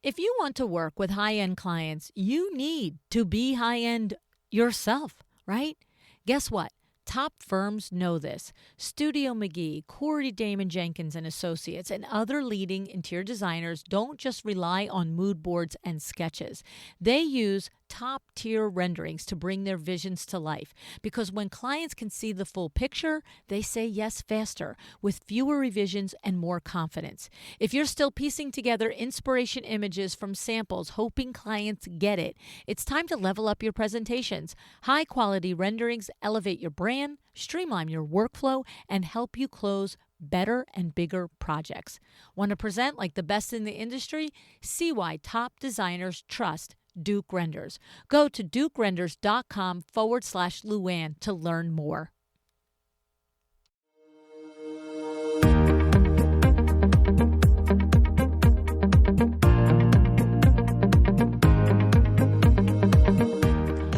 If you want to work with high-end clients, you need to be high-end yourself, right? Guess what? Top firms know this. Studio McGee, Corey Damon Jenkins and Associates, and other leading interior designers don't just rely on mood boards and sketches. They use top-tier renderings to bring their visions to life. Because when clients can see the full picture, they say yes faster, with fewer revisions and more confidence. If you're still piecing together inspiration images from samples, hoping clients get it, it's time to level up your presentations. High-quality renderings elevate your brand, streamline your workflow, and help you close better and bigger projects. Want to present like the best in the industry? See why top designers trust Duke Renders. Go to dukerenders.com/LuAnn to learn more.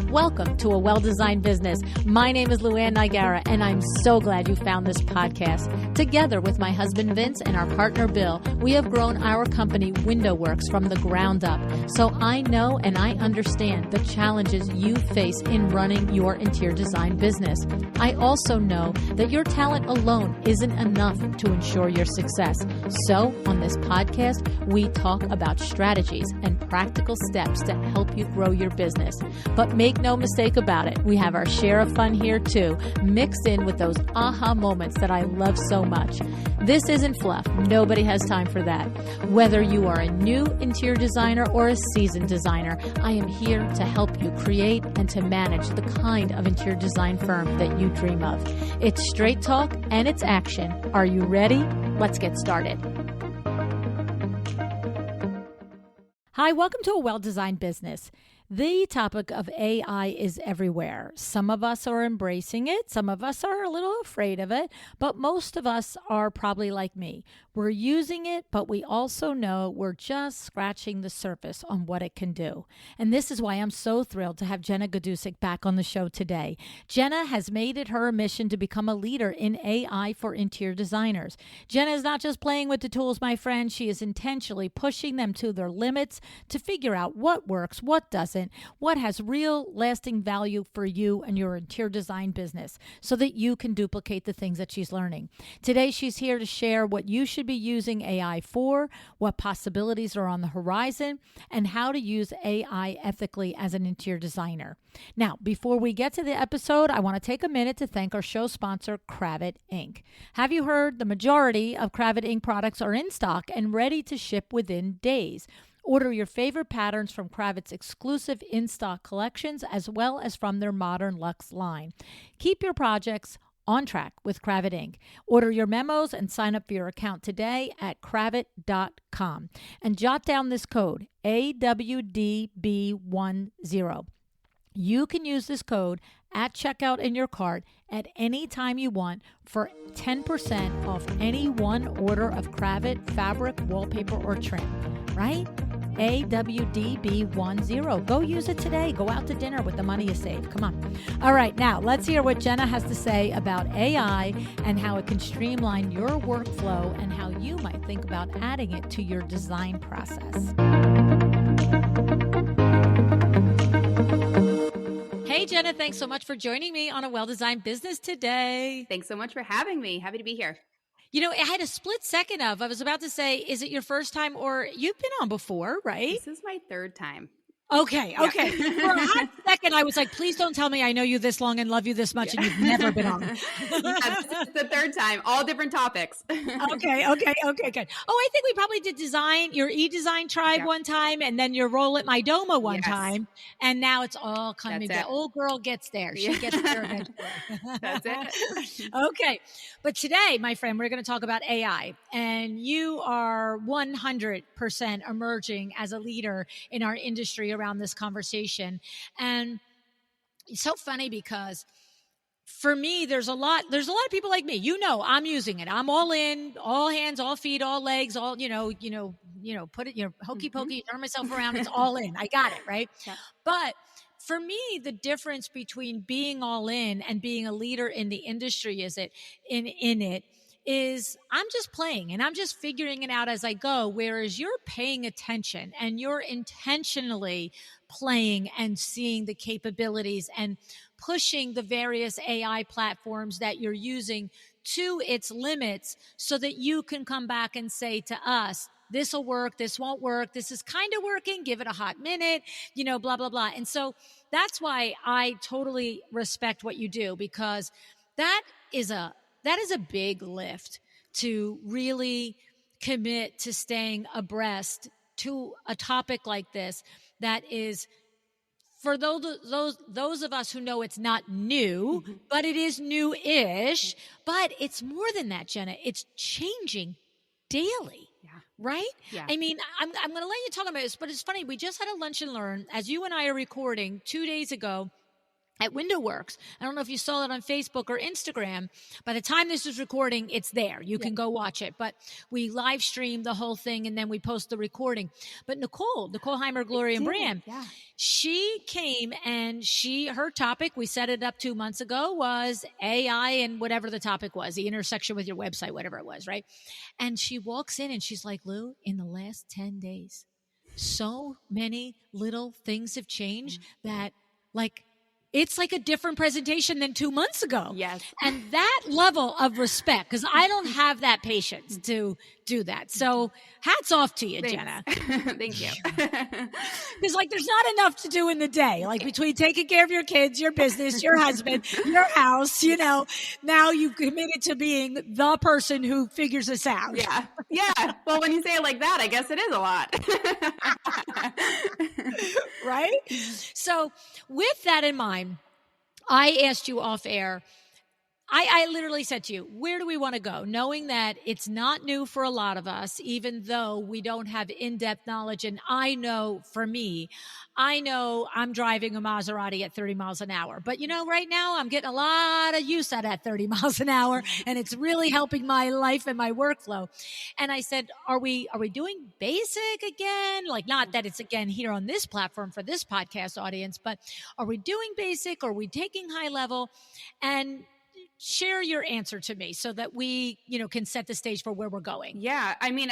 Welcome to A Well-Designed Business. My name is LuAnn Nigara, and I'm so glad you found this podcast. Together with my husband Vince and our partner Bill, we have grown our company WindowWorks from the ground up. So I know and I understand the challenges you face in running your interior design business. I also know that your talent alone isn't enough to ensure your success. So on this podcast, we talk about strategies and practical steps to help you grow your business. But make no mistake about it, we have our share of fun here too, mixed in with those aha moments that I love so much. This isn't fluff. Nobody has time for that. Whether you are a new interior designer or a seasoned designer, I am here to help you create and to manage the kind of interior design firm that you dream of. It's straight talk and it's action. Are you ready? Let's get started. Hi, welcome to A Well-Designed Business. The topic of AI is everywhere. Some of us are embracing it. Some of us are a little afraid of it, but most of us are probably like me. We're using it, but we also know we're just scratching the surface on what it can do. And this is why I'm so thrilled to have Jenna Gaidusek back on the show today. Jenna has made it her mission to become a leader in AI for interior designers. Jenna is not just playing with the tools, my friend. She is intentionally pushing them to their limits to figure out what works, what doesn't, what has real lasting value for you and your interior design business so that you can duplicate the things that she's learning. Today, she's here to share what you should be using AI for, what possibilities are on the horizon, and how to use AI ethically as an interior designer. Now, before we get to the episode, I want to take a minute to thank our show sponsor, Kravit Inc. Have you heard the majority of Kravit Inc. products are in stock and ready to ship within days? Order your favorite patterns from Kravit's exclusive in-stock collections as well as from their Modern Luxe line. Keep your projects on track with Kravit Inc. Order your memos and sign up for your account today at kravit.com. And jot down this code, AWDB10. You can use this code at checkout in your cart at any time you want for 10% off any one order of Kravit fabric, wallpaper, or trim, right? AWDB10. Go use it today. Go out to dinner with the money you save. Come on. All right, now let's hear what Jenna has to say about AI and how it can streamline your workflow and how you might think about adding it to your design process. Hey, Jenna, thanks so much for joining me on A Well-Designed Business today. Thanks so much for having me. Happy to be here. You know, I had a split second I was about to say, is it your first time or you've been on before, right? This is my third time. Okay. For a hot second, I was like, please don't tell me I know you this long and love you this much and you've never been on. This is the third time, all different topics. Okay, good. Oh, I think we probably did your e-design tribe one time and then your Roll at My Doma one time. And now it's all coming together. Old girl gets there. She gets there eventually. That's it. Okay. But today, my friend, we're going to talk about AI. And you are 100% emerging as a leader in our industry around this conversation. And it's so funny because for me, there's a lot of people like me. You know, I'm using it. I'm all in, all hands, all feet, all legs, all, put it, hokey pokey, turn myself around. It's all in. I got it. Right. Yeah. But for me, the difference between being all in and being a leader in the industry is that in it is I'm just playing and I'm just figuring it out as I go. Whereas you're paying attention and you're intentionally playing and seeing the capabilities and pushing the various AI platforms that you're using to its limits so that you can come back and say to us, this will work, this won't work, this is kind of working, give it a hot minute, blah, blah, blah. And so that's why I totally respect what you do, because that is a big lift to really commit to staying abreast to a topic like this that is, for those of us who know it's not new, but it is new-ish, but it's more than that, Jenna. It's changing daily. Yeah. Right? Yeah. I mean, I'm going to let you talk about this, but it's funny. We just had a lunch and learn, as you and I are recording 2 days ago, at WindowWorks. I don't know if you saw it on Facebook or Instagram. By the time this is recording, it's there. You can go watch it. But we live stream the whole thing and then we post the recording. But Nicole Heimer, Gloria and Bram, she came and her topic, we set it up 2 months ago, was AI and whatever the topic was, the intersection with your website, whatever it was, right? And she walks in and she's like, Lou, in the last 10 days, so many little things have changed that it's like a different presentation than 2 months ago. Yes. And that level of respect, because I don't have that patience to do that. So hats off to you, Thanks. Jenna. Thank you. Because there's not enough to do in the day, between taking care of your kids, your business, your husband, your house, now you've committed to being the person who figures this out. Yeah. Yeah. Well, when you say it like that, I guess it is a lot. Right? So with that in mind, I asked you off air, I literally said to you, where do we want to go? Knowing that it's not new for a lot of us, even though we don't have in-depth knowledge. And I know for me, I'm driving a Maserati at 30 miles an hour. But, right now I'm getting a lot of use out of that 30 miles an hour. And it's really helping my life and my workflow. And I said, are we doing basic again? Not that it's again here on this platform for this podcast audience, but are we doing basic? Are we taking high level? And share your answer to me so that we, can set the stage for where we're going. Yeah. I mean,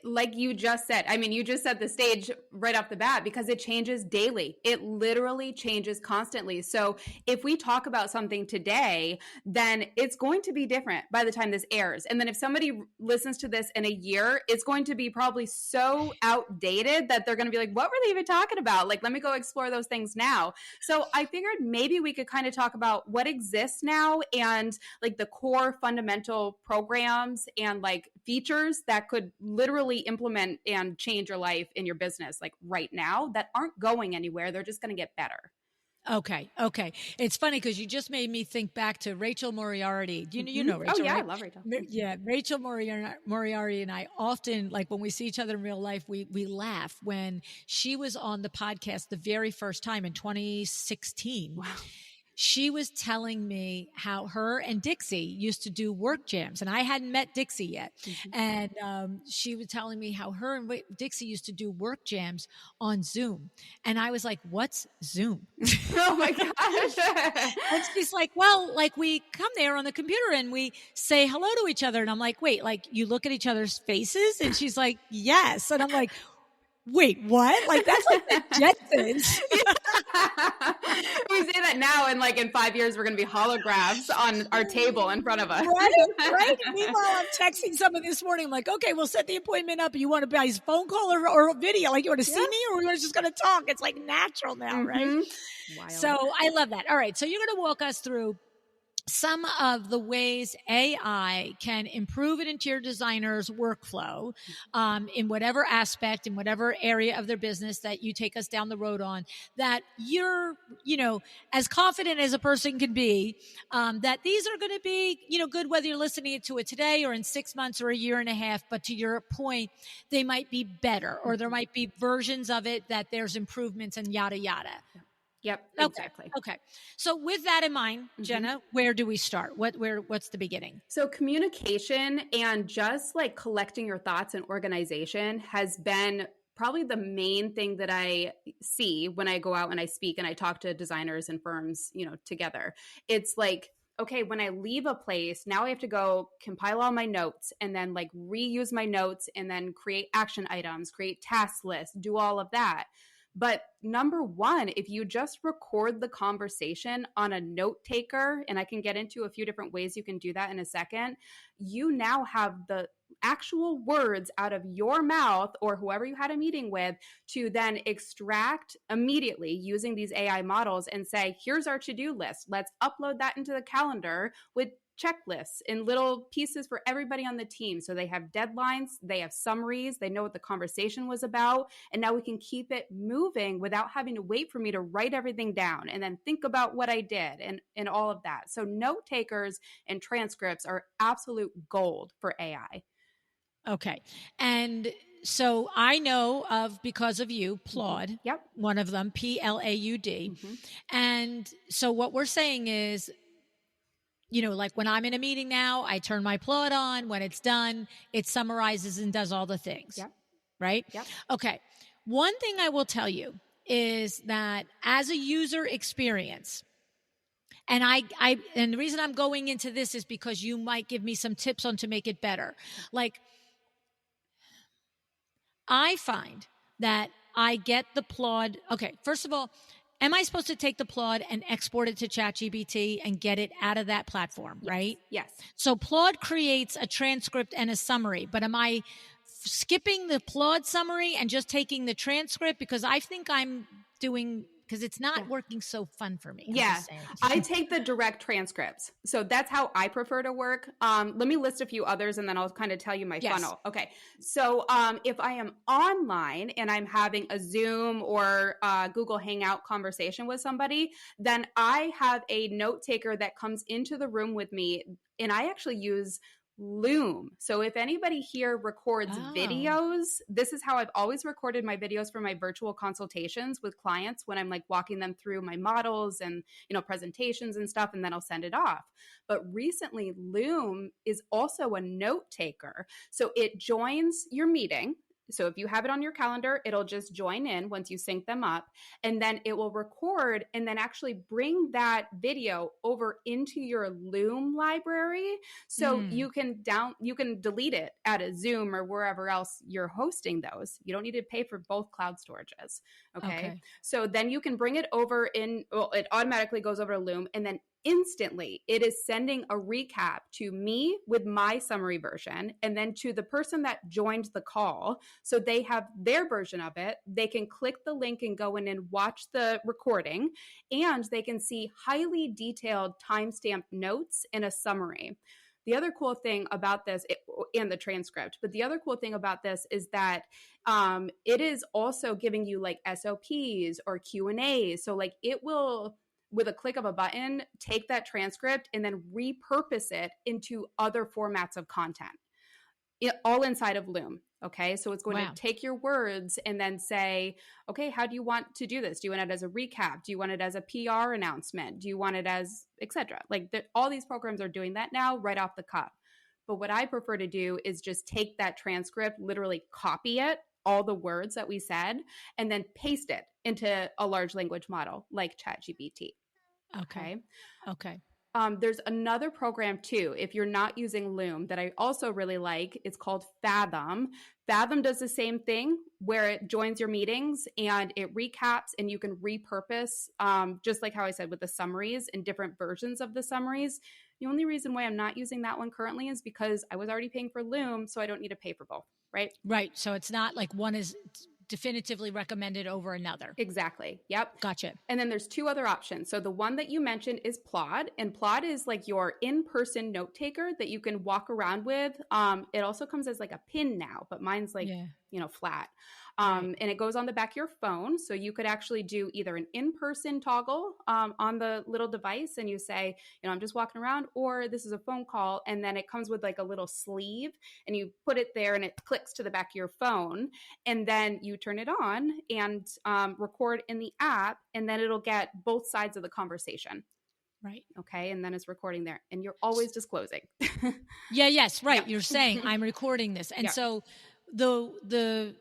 like you just said, you just set the stage right off the bat, because it changes daily. It literally changes constantly. So if we talk about something today, then it's going to be different by the time this airs. And then if somebody listens to this in a year, it's going to be probably so outdated that they're going to be like, what were they even talking about? Let me go explore those things now. So I figured maybe we could kind of talk about what exists now and the core fundamental programs and features that could literally implement and change your life in your business right now that aren't going anywhere. They're just going to get better. Okay. It's funny because you just made me think back to Rachel Moriarty. You know Rachel, Oh, yeah, right? I love Rachel. Yeah, Rachel Moriarty and I often, when we see each other in real life, we laugh. When she was on the podcast the very first time in 2016, wow. She was telling me how her and Dixie used to do work jams, and I hadn't met Dixie yet. And she was telling me how her and Dixie used to do work jams on Zoom. And I was like, what's Zoom? Oh my gosh. And she's like, well, we come there on the computer and we say hello to each other. And I'm like, wait, you look at each other's faces? And she's like, yes. And I'm like, wait, what? That's the Jetsons. We say that now, and in 5 years, we're going to be holographs on our table in front of us. Right? Meanwhile, I'm texting someone this morning. I'm like, okay, we'll set the appointment up. You want to buy his phone call or video? You want to see me, or we're just going to talk? It's natural now, right? Wild. So I love that. All right. So you're going to walk us through some of the ways AI can improve an interior designer's workflow in whatever aspect, in whatever area of their business that you take us down the road on, that you're, as confident as a person can be, that these are going to be, good whether you're listening to it today or in 6 months or a year and a half. But to your point, they might be better, or there might be versions of it that there's improvements and yada, yada. Yep, exactly. Okay. So with that in mind, Jenna, where do we start? What's the beginning? So communication and just collecting your thoughts and organization has been probably the main thing that I see when I go out and I speak and I talk to designers and firms, together. It's okay, when I leave a place, now I have to go compile all my notes and then like reuse my notes and then create action items, create task lists, do all of that. But number one, if you just record the conversation on a note taker, and I can get into a few different ways you can do that in a second, you now have the actual words out of your mouth or whoever you had a meeting with to then extract immediately using these AI models and say, here's our to-do list. Let's upload that into the calendar with checklists and little pieces for everybody on the team. So they have deadlines, they have summaries, they know what the conversation was about. And now we can keep it moving without having to wait for me to write everything down and then think about what I did and all of that. So note takers and transcripts are absolute gold for AI. Okay. And so I know of, because of you, Plaud, Yep. one of them, PLAUD. And so what we're saying is, you know, like when I'm in a meeting now, I turn my Plaud on. When it's done, it summarizes and does all the things. Yep. Right? Yep. Okay. One thing I will tell you is that as a user experience, and and the reason I'm going into this is because you might give me some tips on to make it better. Like, I find that I get the Plaud. Okay, first of all, am I supposed to take the Plaud and export it to ChatGPT and get it out of that platform, Yes. right? Yes. So Plaud creates a transcript and a summary, but am I skipping the Plaud summary and just taking the transcript? Because I think I'm doing, because it's not working so fun for me. Yeah, I take the direct transcripts. So that's how I prefer to work. Let me list a few others and then I'll kind of tell you my funnel. Okay. So if I am online and I'm having a Zoom or Google Hangout conversation with somebody, then I have a note taker that comes into the room with me, and I actually use Loom. So if anybody here records videos, this is how I've always recorded my videos for my virtual consultations with clients when I'm like walking them through my models and, you know, presentations and stuff, and then I'll send it off. But recently, Loom is also a note taker. So it joins your meeting. So if you have it on your calendar, it'll just join in once you sync them up, and then it will record and then actually bring that video over into your Loom library. So you can delete it at a Zoom or wherever else you're hosting those. You don't need to pay for both cloud storages. Okay. So then you can bring it over it automatically goes over to Loom, and then instantly it is sending a recap to me with my summary version and then to the person that joined the call. So they have their version of it. They can click the link and go in and watch the recording, and they can see highly detailed timestamped notes in a summary. The other cool thing about this, and the transcript, but the other cool thing about this is that it is also giving you like SOPs or Q&As. So like it will, with a click of a button, take that transcript and then repurpose it into other formats of content, all inside of Loom. Okay. So it's going to take your words and then say, okay, how do you want to do this? Do you want it as a recap? Do you want it as a PR announcement? Do you want it as, etc.? Like all these programs are doing that now right off the cuff. But what I prefer to do is just take that transcript, literally copy it, all the words that we said, and then paste it into a large language model like ChatGPT. Okay. There's another program too, if you're not using Loom, that I also really like. It's called Fathom. Fathom does the same thing where it joins your meetings and it recaps, and you can repurpose, just like how I said with the summaries and different versions of the summaries. The only reason why I'm not using that one currently is because I was already paying for Loom, so I don't need to pay for both, right? Right. So it's not like one is definitively recommended over another. Exactly. Yep. Gotcha. And then there's two other options. So the one that you mentioned is Plaud, and Plaud is like your in-person note taker that you can walk around with. It also comes as like a pin now, but mine's like, flat. And it goes on the back of your phone. So you could actually do either an in-person toggle on the little device and you say, I'm just walking around, or this is a phone call. And then it comes with like a little sleeve and you put it there and it clicks to the back of your phone. And then you turn it on and record in the app, and then it'll get both sides of the conversation. Right. Okay. And then it's recording there, and you're always disclosing. Yes. Right. You're saying I'm recording this. And so the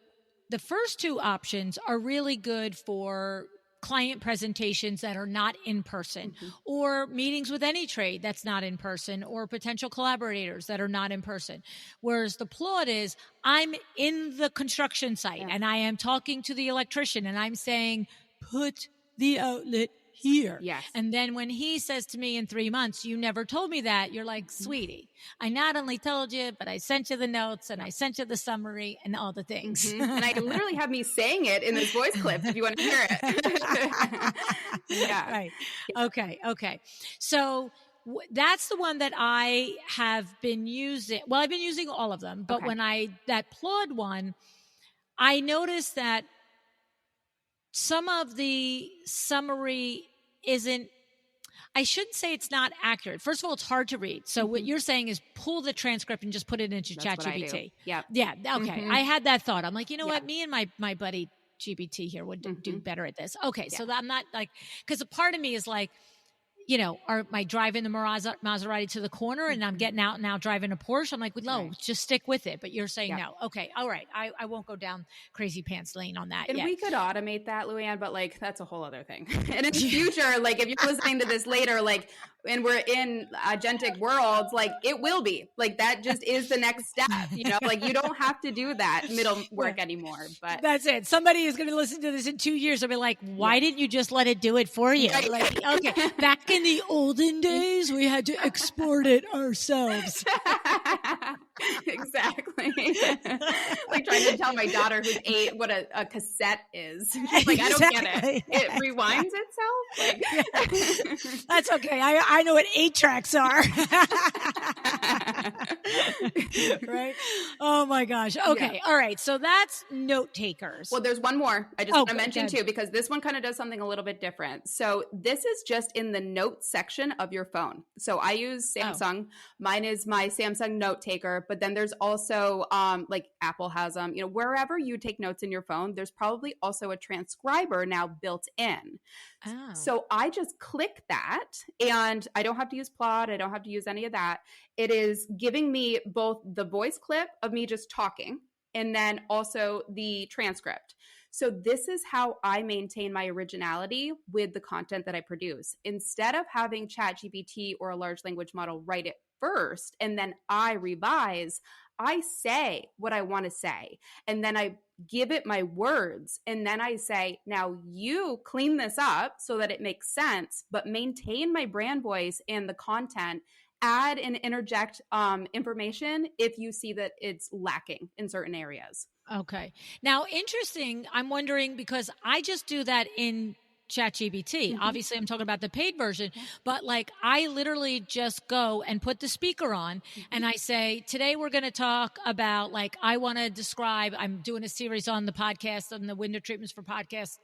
first two options are really good for client presentations that are not in person, or meetings with any trade that's not in person, or potential collaborators that are not in person. Whereas the Claude is, I'm in the construction site and I am talking to the electrician and I'm saying, put the outlet here. Yes. And then when he says to me in 3 months, you never told me that, you're like, sweetie, I not only told you, but I sent you the notes and I sent you the summary and all the things. And I literally have me saying it in this voice clip if you want to hear it. Yeah. Right. Okay. So that's the one that I have been using. Well, I've been using all of them, but when that Claude one, I noticed that some of the summary isn't, I shouldn't say it's not accurate. First of all, it's hard to read. So what you're saying is pull the transcript and just put it into ChatGPT. Yeah. Yeah. Okay. I had that thought. I'm like, you know what? Me and my buddy GPT here would do better at this. Okay. So I'm not like, because a part of me is like, you know, am I driving the Maserati to the corner and I'm getting out now driving a Porsche? I'm like, well, no, just stick with it. But you're saying no. Okay. All right. I won't go down crazy pants lane on that. And we could automate that, LuAnn, but like, that's a whole other thing. And in the future, like if you're listening to this later, like, and we're in agentic worlds, like it will be like, that just is the next step, you know, like you don't have to do that middle work anymore, but that's it. Somebody is going to listen to this in 2 years. They'll be like, why didn't you just let it do it for you? Right. Like, okay. Back in the olden days, we had to export it ourselves. Exactly. Like trying to tell my daughter who's 8 what a cassette is. She's like, I don't get it. It rewinds itself. Like, that's okay. I know what 8 tracks are. Right? Oh my gosh. Okay. Yeah. All right. So that's note takers. Well, there's one more I just want to mention too, because this one kind of does something a little bit different. So this is just in the notes section of your phone. So I use Samsung. Mine is my Samsung note taker, but then there's also like Apple has them, you know, wherever you take notes in your phone, there's probably also a transcriber now built in. Oh. So I just click that and I don't have to use Plod. I don't have to use any of that. It is giving me both the voice clip of me just talking and then also the transcript. So this is how I maintain my originality with the content that I produce. Instead of having ChatGPT or a large language model write it first and then I revise, I say what I want to say and then I give it my words and then I say, now you clean this up so that it makes sense, but maintain my brand voice and the content. Add and interject information if you see that it's lacking in certain areas. Okay. Now, interesting. I'm wondering because I just do that in ChatGPT. Obviously, I'm talking about the paid version, but like I literally just go and put the speaker on and I say, today we're going to talk about like, I want to describe, I'm doing a series on the podcast, on the window treatments for podcast,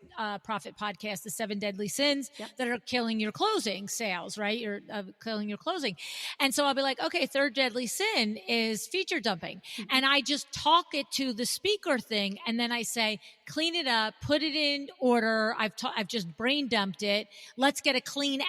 profit podcast, the 7 deadly sins that are killing your closing sales, right? You're killing your closing. And so I'll be like, okay, 3rd deadly sin is feature dumping. And I just talk it to the speaker thing. And then I say, clean it up, put it in order. I've just brain dumped it. Let's get a clean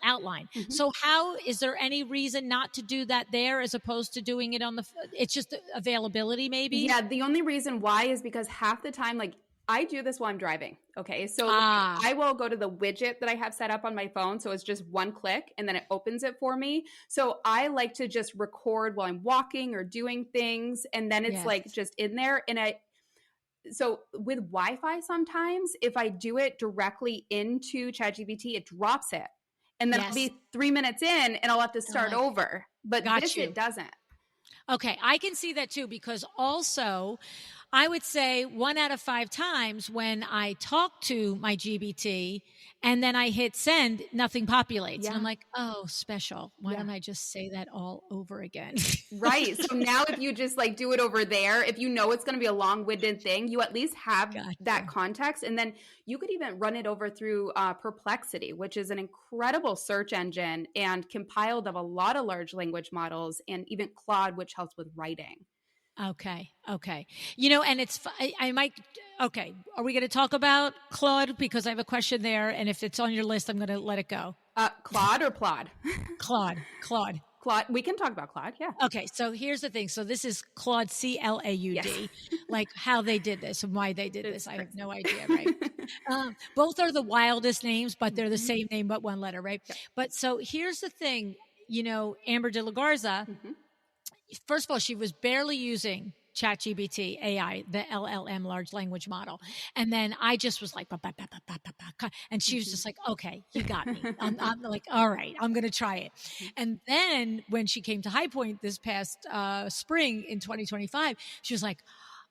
outline. So how is there any reason not to do that there as opposed to doing it on it's just availability maybe? Yeah. The only reason why is because half the time, like I do this while I'm driving. Okay. So I will go to the widget that I have set up on my phone. So it's just one click and then it opens it for me. So I like to just record while I'm walking or doing things. And then it's like just in there. And so with Wi-Fi, sometimes if I do it directly into ChatGPT, it drops it. And then I'll be 3 minutes in and I'll have to start over. But it doesn't. Okay. I can see that too, because also I would say 1 out of 5 times when I talk to my GBT and then I hit send, nothing populates. And I'm like, oh, special. Why don't I just say that all over again? Right. So now if you just like do it over there, if you know it's going to be a long-winded thing, you at least have that context. And then you could even run it over through Perplexity, which is an incredible search engine and compiled of a lot of large language models, and even Claude, which helps with writing. Okay. You know, and I might, okay. Are we going to talk about Claude? Because I have a question there. And if it's on your list, I'm going to let it go. Claude or Plod? Claude. Claude. We can talk about Claude. Yeah. Okay, so here's the thing. So this is Claude, CLAUD, Yes. like how they did this and why they did It's this. I have crazy. no idea, right? Both are the wildest names, but they're the Mhm. same name, but one letter, right? Yep. But so here's the thing, Amber de la Garza, Mhm. first of all, she was barely using ChatGPT AI, the LLM, large language model. And then I just was like, "Ba, ba, ba, ba, ba, ba, ba," and she was just like, okay, you got me. I'm like, all right, I'm going to try it. And then when she came to High Point this past spring in 2025, she was like,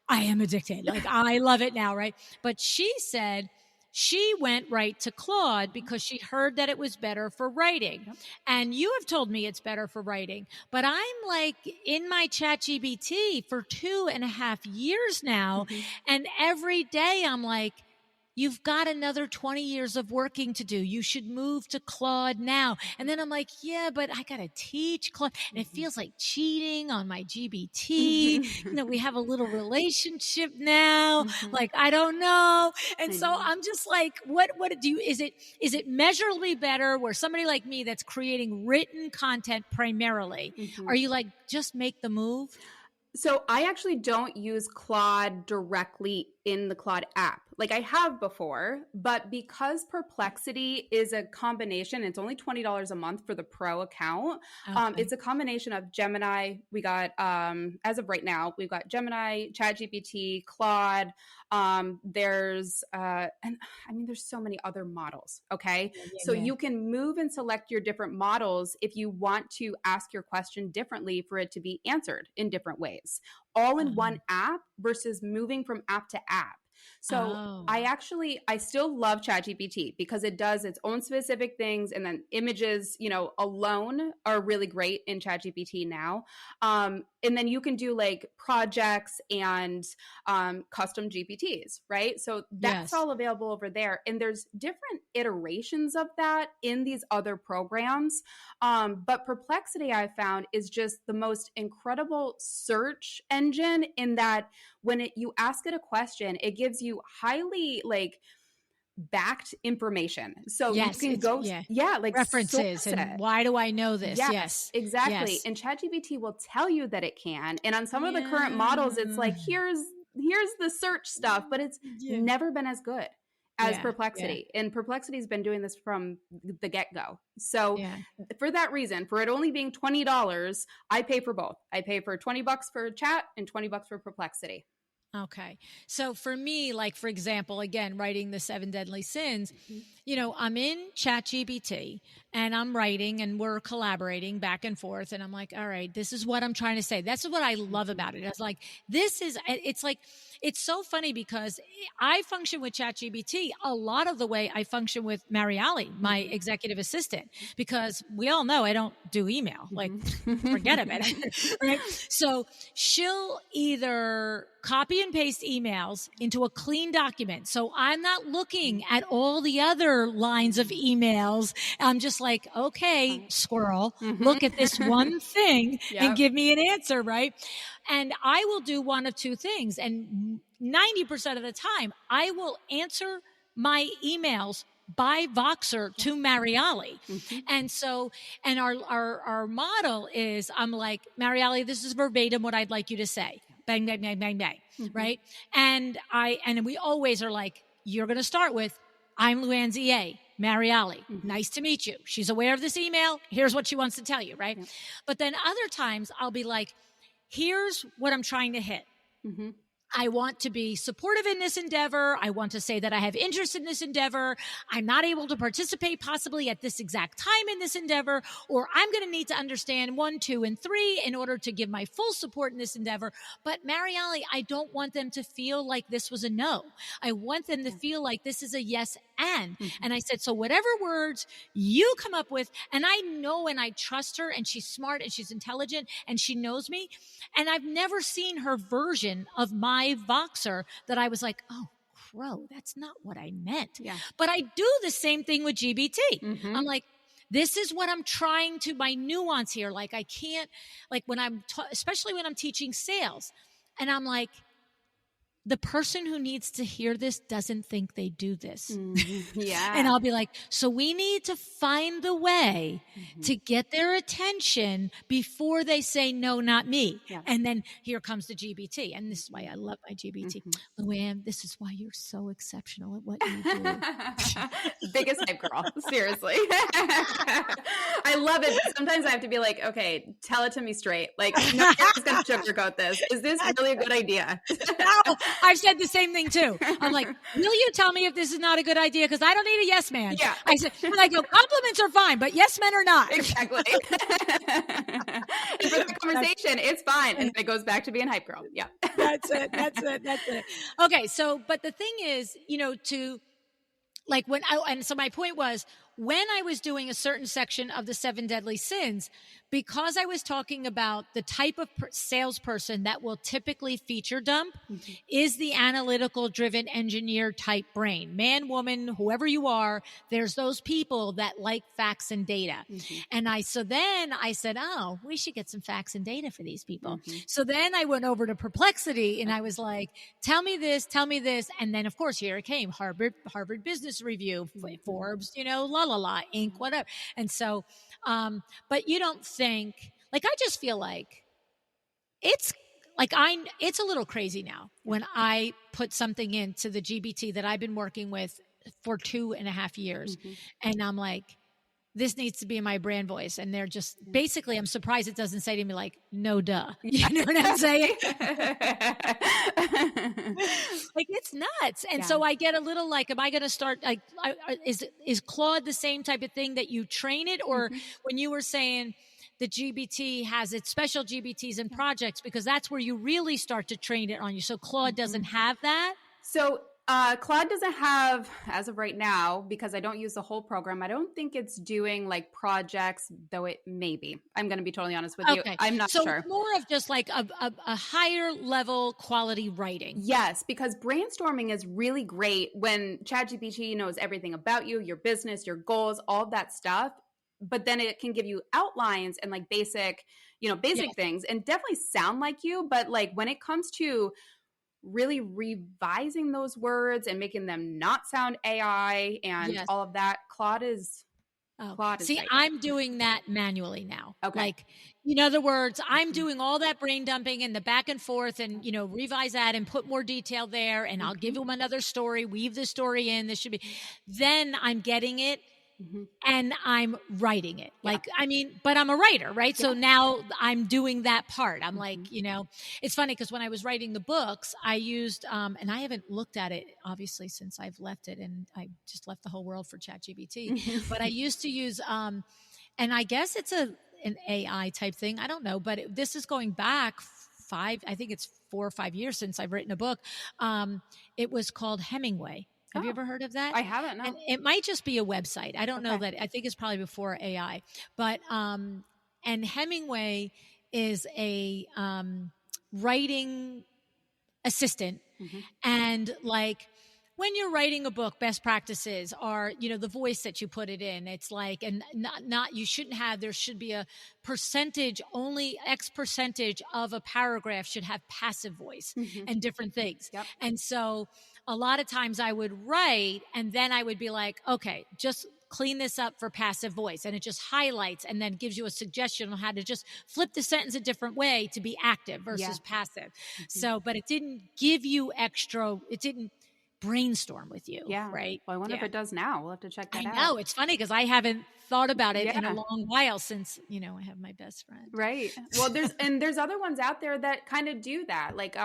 I am addicted. Like, I love it now, right? But she said she went right to Claude because she heard that it was better for writing. Yep. And you have told me it's better for writing. But I'm like in my ChatGPT for 2.5 years now. Mhm. And every day I'm like, you've got another 20 years of working to do. You should move to Claude now. And then I'm like, yeah, but I got to teach Claude. And it feels like cheating on my GBT. We have a little relationship now. Mhm. Like, I don't know. And I so know. I'm just like, what do you, is it measurably better where somebody like me that's creating written content primarily, Mhm. are you like, just make the move? So I actually don't use Claude directly in the Claude app. Like I have before, but because Perplexity is a combination, it's only $20 a month for the pro account. Okay. It's a combination of Gemini. We got, as of right now, we've got Gemini, ChatGPT, Claude. There's, and I mean, there's so many other models. Okay. So Yeah. you can move and select your different models if you want to ask your question differently for it to be answered in different ways, all in one app versus moving from app to app. So Oh. I still love ChatGPT because it does its own specific things, and then images, alone are really great in ChatGPT now. And then you can do like projects and custom GPTs, right? So that's Yes. all available over there. And there's different iterations of that in these other programs. But Perplexity, I found, is just the most incredible search engine in that when you ask it a question, it gives you highly like backed information. So you Yes, can it's go, yeah. yeah, like References source and it. why do I know this? Yes, Yes. exactly. Yes. And ChatGPT will tell you that it can. And on some of the current models, it's Yeah. like, here's the search stuff, but it's Yeah. never been as good as Yeah. Yeah. Perplexity. And Perplexity's been doing this from the get-go. So Yeah. for that reason, for it only being $20, I pay for both. I pay for $20 for chat and $20 for Perplexity. Okay. So for me, like, for example, again, writing the 7 deadly sins, Mhm. I'm in ChatGPT and I'm writing and we're collaborating back and forth. And I'm like, all right, this is what I'm trying to say. That's what I love about it. It's like, it's like, it's so funny because I function with ChatGPT a lot of the way I function with Mariali, my executive assistant, because we all know I don't do email. Like, forget about it. Right. So she'll either copy and paste emails into a clean document. So I'm not looking at all the other lines of emails. I'm just like, okay, squirrel, look at this one thing and Yep. give me an answer, right? And I will do one of two things. And 90% of the time, I will answer my emails by Voxer to Mariali. And so, and our model is, I'm like, Mariali, this is verbatim what I'd like you to say. Bang, bang, bang, bang, bang. Right. And we always are like, you're going to start with, I'm LuAnn's EA, Mariali. Nice to meet you. She's aware of this email. Here's what she wants to tell you. Right. Yep. But then other times I'll be like, here's what I'm trying to hit. I want to be supportive in this endeavor. I want to say that I have interest in this endeavor. I'm not able to participate possibly at this exact time in this endeavor, or I'm going to need to understand 1, 2, and 3 in order to give my full support in this endeavor. But Mariali, I don't want them to feel like this was a no. I want them to feel like this is a yes and. And I said, so whatever words you come up with, and I know and I trust her, and she's smart and she's intelligent and she knows me. And I've never seen her version of my Voxer that I was like, oh, crow, that's not what I meant. Yeah. But I do the same thing with GBT. I'm like, this is what I'm trying to, my nuance here. Like I can't, like when I'm, especially when I'm teaching sales, and I'm like, the person who needs to hear this doesn't think they do this. Yeah. And I'll be like, so we need to find the way to get their attention before they say, no, not me. Yeah. And then here comes the GBT. And this is why I love my GBT. LuAnn, this is why you're so exceptional at what you do. Biggest hype girl. Seriously. I love it. But sometimes I have to be like, okay, tell it to me straight. Like, nobody's going to sugarcoat this. Is this really a good idea? No, I've said the same thing too. I'm like, will you tell me if this is not a good idea? Because I don't need a yes man. Yeah. I said, and I go, compliments are fine, but yes men are not. Exactly. And for the conversation, it's fine. And it goes back to being hype girl. Yeah. That's it. Okay. So, but the thing is, to like so my point was, when I was doing a certain section of the 7 deadly sins, because I was talking about the type of salesperson that will typically feature dump is the analytical driven engineer type brain. Man, woman, whoever you are, there's those people that like facts and data. And so then I said, oh, we should get some facts and data for these people. So then I went over to Perplexity and I was like, tell me this. And then of course, here it came, Harvard Business Review, Forbes, Inc., whatever. And so, but you don't think, like, I just feel like it's a little crazy now when I put something into the GBT that I've been working with for 2.5 years. And I'm like, this needs to be in my brand voice. And they're just basically, I'm surprised it doesn't say to me like, no, duh. You know what I'm saying? Like, it's nuts. And so I get a little like, am I going to start like, is Claude the same type of thing that you train it? Or when you were saying the GBT has its special GBTs and projects, because that's where you really start to train it on you. So Claude doesn't have that. So Claude doesn't have, as of right now, because I don't use the whole program, I don't think it's doing like projects, though it may be. I'm going to be totally honest with you. I'm not sure. So more of just like a higher level quality writing. Yes, because brainstorming is really great when ChatGPT knows everything about you, your business, your goals, all of that stuff. But then it can give you outlines and like basic things and definitely sound like you. But like when it comes to really revising those words and making them not sound AI and all of that, Claude is. See, right. I'm doing that manually now. Okay. Like, in other words, I'm doing all that brain dumping and the back and forth and, revise that and put more detail there. And I'll give them another story, weave the story in. This should be, then I'm getting it. And I'm writing it. Like, I mean, but I'm a writer, right? So now I'm doing that part. I'm like, it's funny because when I was writing the books, I used, and I haven't looked at it obviously since I've left it, and I just left the whole world for ChatGPT. But I used to use, and I guess it's an AI type thing. I don't know, but this is going back I think it's 4 or 5 years since I've written a book. It was called Hemingway. Have you ever heard of that? I haven't, no. And it might just be a website. I don't know that. I think it's probably before AI. But, and Hemingway is a writing assistant. And like, when you're writing a book, best practices are, the voice that you put it in. It's like, and not you shouldn't have, there should be a percentage, only X percentage of a paragraph should have passive voice and different things. And so a lot of times I would write and then I would be like, okay, just clean this up for passive voice. And it just highlights and then gives you a suggestion on how to just flip the sentence a different way to be active versus passive. So, but it didn't give you it didn't brainstorm with you. Right. Well, I wonder if it does now. We'll have to check that out. I know. It's funny because I haven't thought about it in a long while since, I have my best friend. Right. Well, there's other ones out there that kind of do that. Like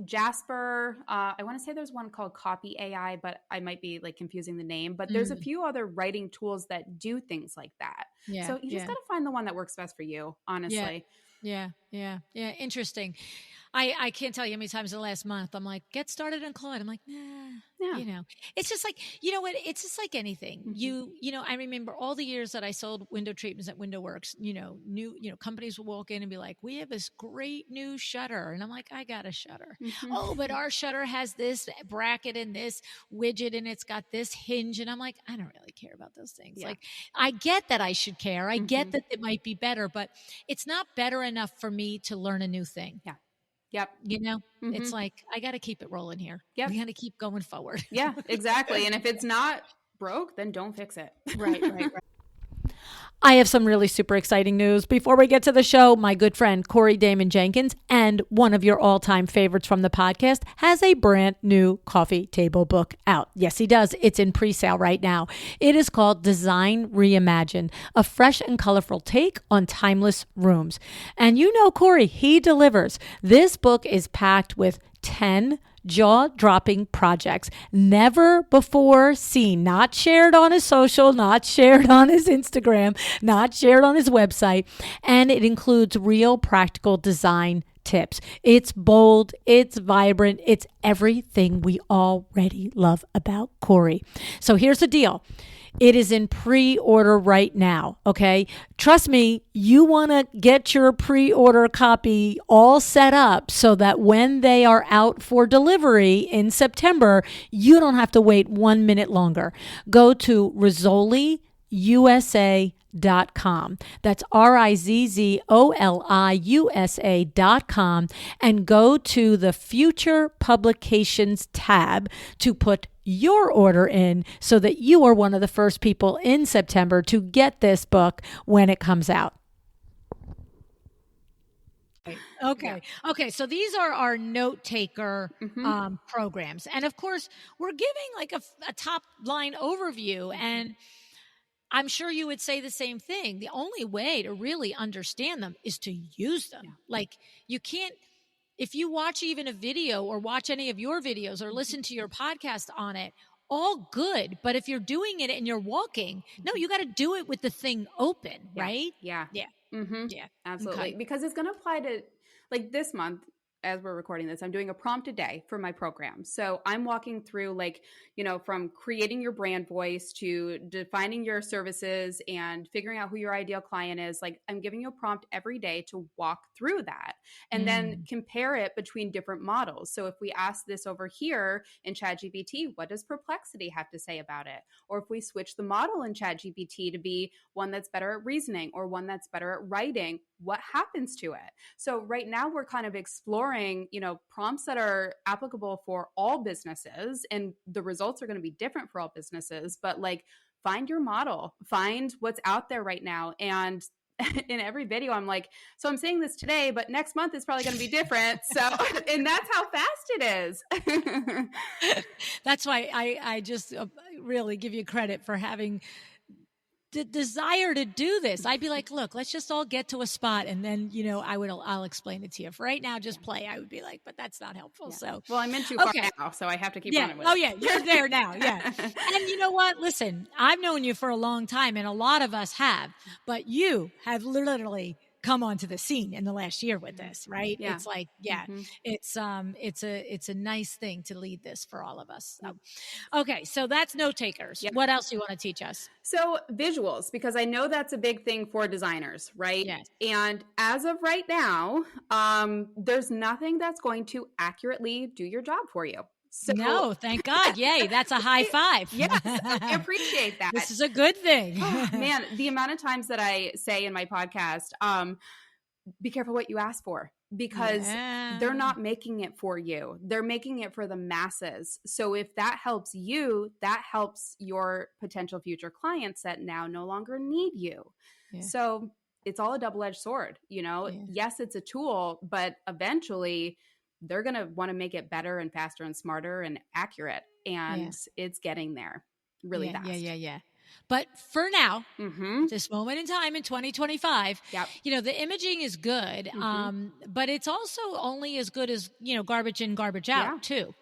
Jasper, I want to say there's one called Copy AI, but I might be like confusing the name, but there's a few other writing tools that do things like that. So you just got to find the one that works best for you, honestly. Yeah. Interesting. I can't tell you how many times in the last month I'm like, get started on Claude. I'm like, nah, it's just like, what? It's just like anything. I remember all the years that I sold window treatments at Window Works, new companies will walk in and be like, we have this great new shutter. And I'm like, I got a shutter. Oh, but our shutter has this bracket and this widget and it's got this hinge. And I'm like, I don't really care about those things. Like, I get that I should care. I get that it might be better, but it's not better enough for me to learn a new thing. Yep. You know, Mm-hmm. it's like, I got to keep it rolling here. Yep. We got to keep going forward. Yeah, exactly. And if it's not broke, then don't fix it. Right, right, right. I have some really super exciting news. Before we get to the show, my good friend Corey Damon Jenkins, and one of your all time favorites from the podcast, has a brand new coffee table book out. Yes, he does. It's in pre sale right now. It is called Design Reimagined, a fresh and colorful take on timeless rooms. And you know, Corey, he delivers. This book is packed with 10 jaw-dropping projects never before seen, not shared on his social, not shared on his Instagram, not shared on his website, and it includes real practical design tips. It's bold, it's vibrant, it's everything we already love about Corey. So here's the deal. It is in pre-order right now, okay? Trust me, you want to get your pre-order copy all set up so that when they are out for delivery in September, you don't have to wait 1 minute longer. Go to RizzoliUSA.com. That's RizzoliUSA.com, and go to the Future Publications tab to put your order in so that you are one of the first people in September to get this book when it comes out. Okay. Yeah. Okay. So these are our note taker programs. And of course, we're giving like a top line overview. And I'm sure you would say the same thing. The only way to really understand them is to use them. Yeah. Like you can't, if you watch even a video or watch any of your videos or listen to your podcast on it, all good. But if you're doing it and you're walking, no, you got to do it with the thing open, right? Yeah. Yeah. Mm-hmm. Yeah. Absolutely. Okay. Because it's going to apply to, like, this month, as we're recording this, I'm doing a prompt a day for my program. So I'm walking through, like, you know, from creating your brand voice to defining your services and figuring out who your ideal client is. Like, I'm giving you a prompt every day to walk through that and then compare it between different models. So if we ask this over here in ChatGPT, what does Perplexity have to say about it? Or if we switch the model in ChatGPT to be one that's better at reasoning or one that's better at writing, what happens to it? So right now we're kind of exploring, you know, prompts that are applicable for all businesses, and the results are going to be different for all businesses, but like find your model, find what's out there right now. And in every video, I'm like, so I'm saying this today, but next month is probably going to be different. So, and that's how fast it is. That's why I just really give you credit for having the desire to do this. I'd be like, look, let's just all get to a spot, and then, you know, I'll explain it to you. For right now, just play. I would be like, but that's not helpful. So, well, I'm in too far now, so I have to keep running with it. Oh yeah, you're there now. Yeah. And you know what? Listen, I've known you for a long time, and a lot of us have, but you have literally come onto the scene in the last year with this, right? Yeah. It's like, it's a nice thing to lead this for all of us. So, okay, so that's note takers. Yep. What else do you want to teach us? So visuals, because I know that's a big thing for designers, right? Yes. And as of right now, there's nothing that's going to accurately do your job for you. So, no, thank God. Yay. That's a high five. Yes, I appreciate that. This is a good thing. Oh, man, the amount of times that I say in my podcast, be careful what you ask for, because they're not making it for you. They're making it for the masses. So if that helps you, that helps your potential future clients that now no longer need you. Yeah. So it's all a double-edged sword, you know? Yeah. Yes, it's a tool, but eventually they're going to want to make it better and faster and smarter and accurate. And it's getting there really fast. Yeah. But for now, this moment in time in 2025, you know, the imaging is good, but it's also only as good as, you know, garbage in, garbage out too.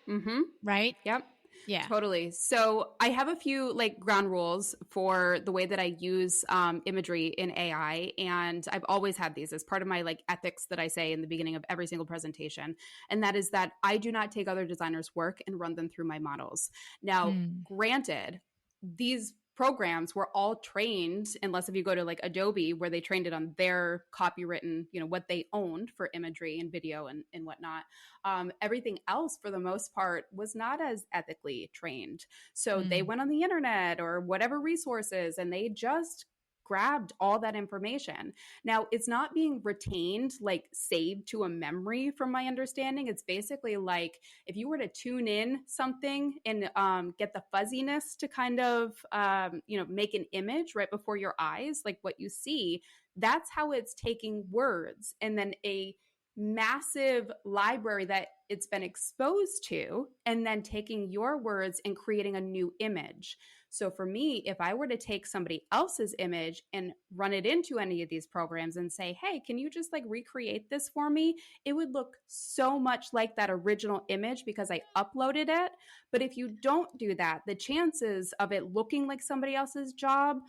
Right? Yep. Yeah, totally. So I have a few like ground rules for the way that I use imagery in AI. And I've always had these as part of my like ethics that I say in the beginning of every single presentation. And that is that I do not take other designers' work and run them through my models. Now, granted, these programs were all trained, unless if you go to like Adobe, where they trained it on their copywritten, you know, what they owned for imagery and video and whatnot. Everything else, for the most part, was not as ethically trained. So they went on the internet or whatever resources, and they just grabbed all that information. Now, it's not being retained, like saved to a memory from my understanding. It's basically like if you were to tune in something and get the fuzziness to kind of, make an image right before your eyes, like what you see, that's how it's taking words and then a massive library that it's been exposed to, and then taking your words and creating a new image. So for me, if I were to take somebody else's image and run it into any of these programs and say, hey, can you just like recreate this for me? It would look so much like that original image because I uploaded it. But if you don't do that, the chances of it looking like somebody else's job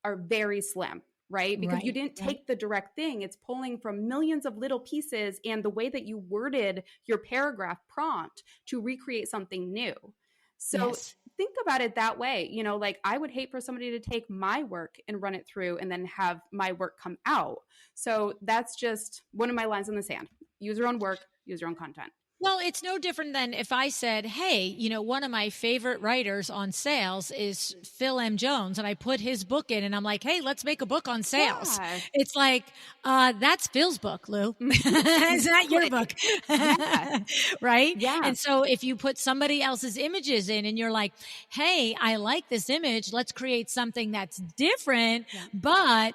are very slim. Right? Because you didn't take the direct thing. It's pulling from millions of little pieces and the way that you worded your paragraph prompt to recreate something new. So think about it that way. Like I would hate for somebody to take my work and run it through and then have my work come out. So that's just one of my lines in the sand. Use your own work, use your own content. Well, it's no different than if I said, hey, one of my favorite writers on sales is Phil M. Jones, and I put his book in and I'm like, hey, let's make a book on sales. Yeah. It's like, that's Phil's book, Lou. It's not your book. Yeah. Right? Yeah. And so if you put somebody else's images in and you're like, hey, I like this image, let's create something that's different, but,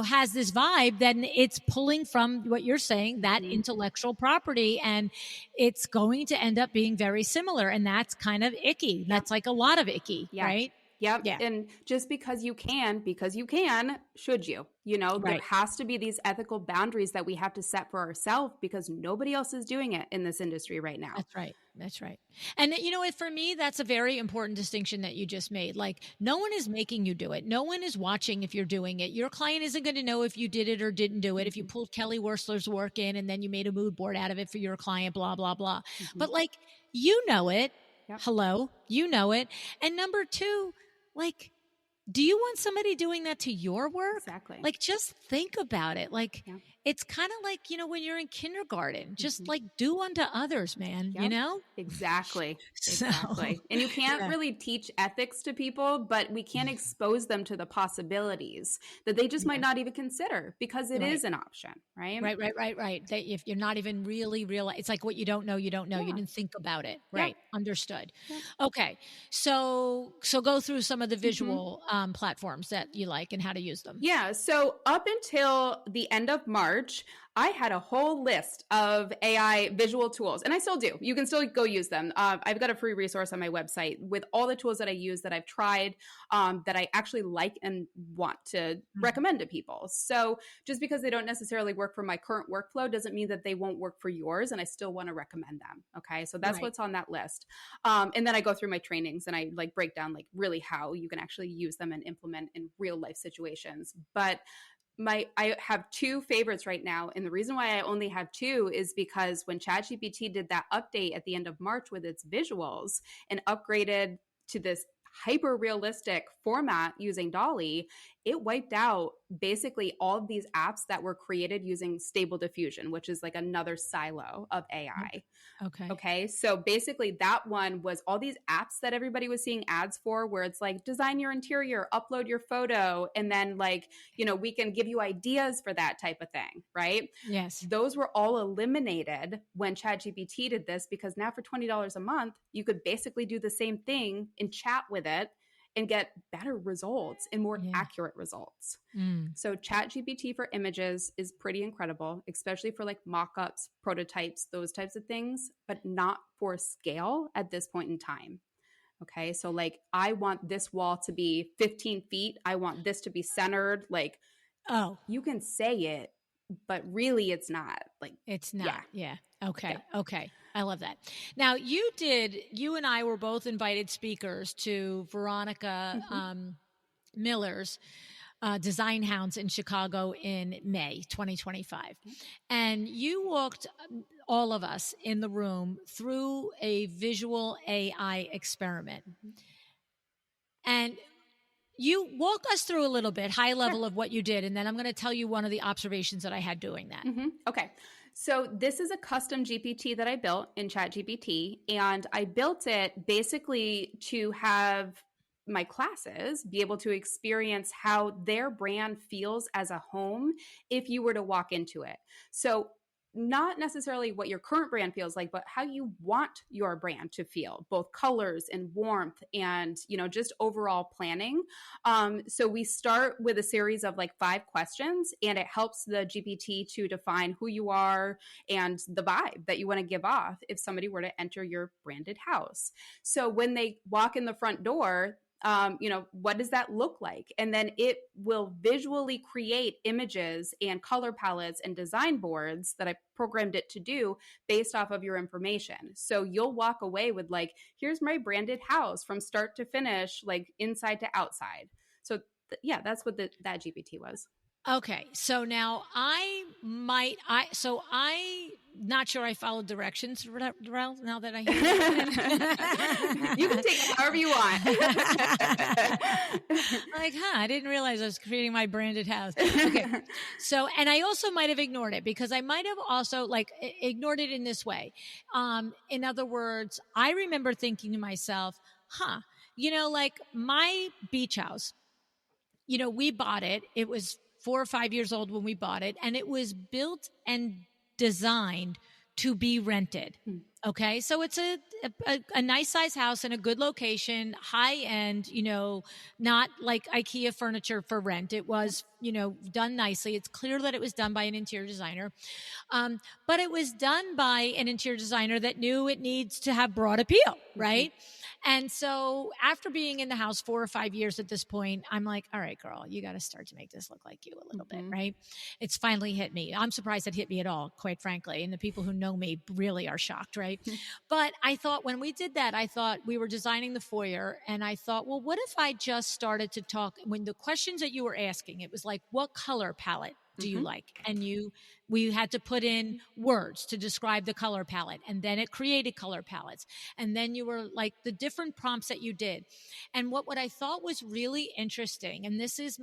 has this vibe, then it's pulling from what you're saying, that intellectual property, and it's going to end up being very similar. And that's kind of icky. That's like a lot of icky, right? Yep. Yeah. And just because you can, should you? There has to be these ethical boundaries that we have to set for ourselves because nobody else is doing it in this industry right now. That's right. And for me, that's a very important distinction that you just made. Like, no one is making you do it. No one is watching if you're doing it. Your client isn't going to know if you did it or didn't do it. If you pulled Kelly Wursler's work in and then you made a mood board out of it for your client, blah, blah, blah. But like, know it. Yep. Hello, know it. And number two, like, do you want somebody doing that to your work? Exactly. Like, just think about it. Like, it's kind of like, when you're in kindergarten, just like do unto others, man, Exactly. Exactly. And you can't really teach ethics to people, but we can expose them to the possibilities that they just might not even consider because it is an option, right? Right. If you're not even really realize, it's like what you don't know. You didn't think about it. Right. Understood. Okay. So go through some of the visual platforms that you like and how to use them. Yeah. So up until the end of March, I had a whole list of AI visual tools, and I still do. You can still go use them. I've got a free resource on my website with all the tools that I use that I've tried, that I actually like and want to recommend to people. So just because they don't necessarily work for my current workflow doesn't mean that they won't work for yours, and I still want to recommend them. Okay, so that's what's on that list. And then I go through my trainings and I like break down like really how you can actually use them and implement in real life situations. But I have two favorites right now. And the reason why I only have two is because when ChatGPT did that update at the end of March with its visuals and upgraded to this hyper realistic format using DALL-E, it wiped out basically all of these apps that were created using Stable Diffusion, which is like another silo of AI. Okay. So basically that one was all these apps that everybody was seeing ads for, where it's like design your interior, upload your photo, and then like, we can give you ideas for that type of thing. Right. Yes. Those were all eliminated when ChatGPT did this, because now for $20 a month, you could basically do the same thing and chat with it and get better results and more accurate results. So ChatGPT for images is pretty incredible, especially for like mock-ups, prototypes, those types of things, but not for scale at this point in time. Okay. So like, I want this wall to be 15 feet. I want this to be centered. Like, you can say it, but really it's not. Like, it's not. Yeah. Okay. I love that. Now you and I were both invited speakers to Veronica Miller's Design Hounds in Chicago in May 2025. And you walked all of us in the room through a visual AI experiment. And you walk us through a little bit, high level of what you did, and then I'm going to tell you one of the observations that I had doing that. Okay. So this is a custom GPT that I built in ChatGPT, and I built it basically to have my classes be able to experience how their brand feels as a home if you were to walk into it. So not necessarily what your current brand feels like, but how you want your brand to feel, both colors and warmth and, just overall planning. So we start with a series of like 5 questions, and it helps the GPT to define who you are and the vibe that you want to give off if somebody were to enter your branded house. So when they walk in the front door, what does that look like? And then it will visually create images and color palettes and design boards that I programmed it to do based off of your information. So you'll walk away with like, here's my branded house from start to finish, like inside to outside. So that's what that GPT was. Okay, so now I'm not sure I followed directions, Rel, now that I hear it. You can take it however you want. Like, I didn't realize I was creating my branded house. Okay, so, and I also might have ignored it because I might have also like ignored it in this way. In other words, I remember thinking to myself, like my beach house, we bought it. It was 4 or 5 years old when we bought it, and it was built and designed to be rented. Okay. So it's a nice size house in a good location, high end, not like IKEA furniture for rent. It was, done nicely. It's clear that it was done by an interior designer. But it was done by an interior designer that knew it needs to have broad appeal. Right. And so after being in the house 4 or 5 years at this point, I'm like, all right, girl, you got to start to make this look like you a little bit, right? It's finally hit me. I'm surprised it hit me at all, quite frankly. And the people who know me really are shocked, right? But I thought when we did that, I thought we were designing the foyer. And I thought, well, what if I just started to talk when the questions that you were asking, it was like, what color palette do you like? And we had to put in words to describe the color palette, and then it created color palettes. And then you were like the different prompts that you did. And what I thought was really interesting, and this is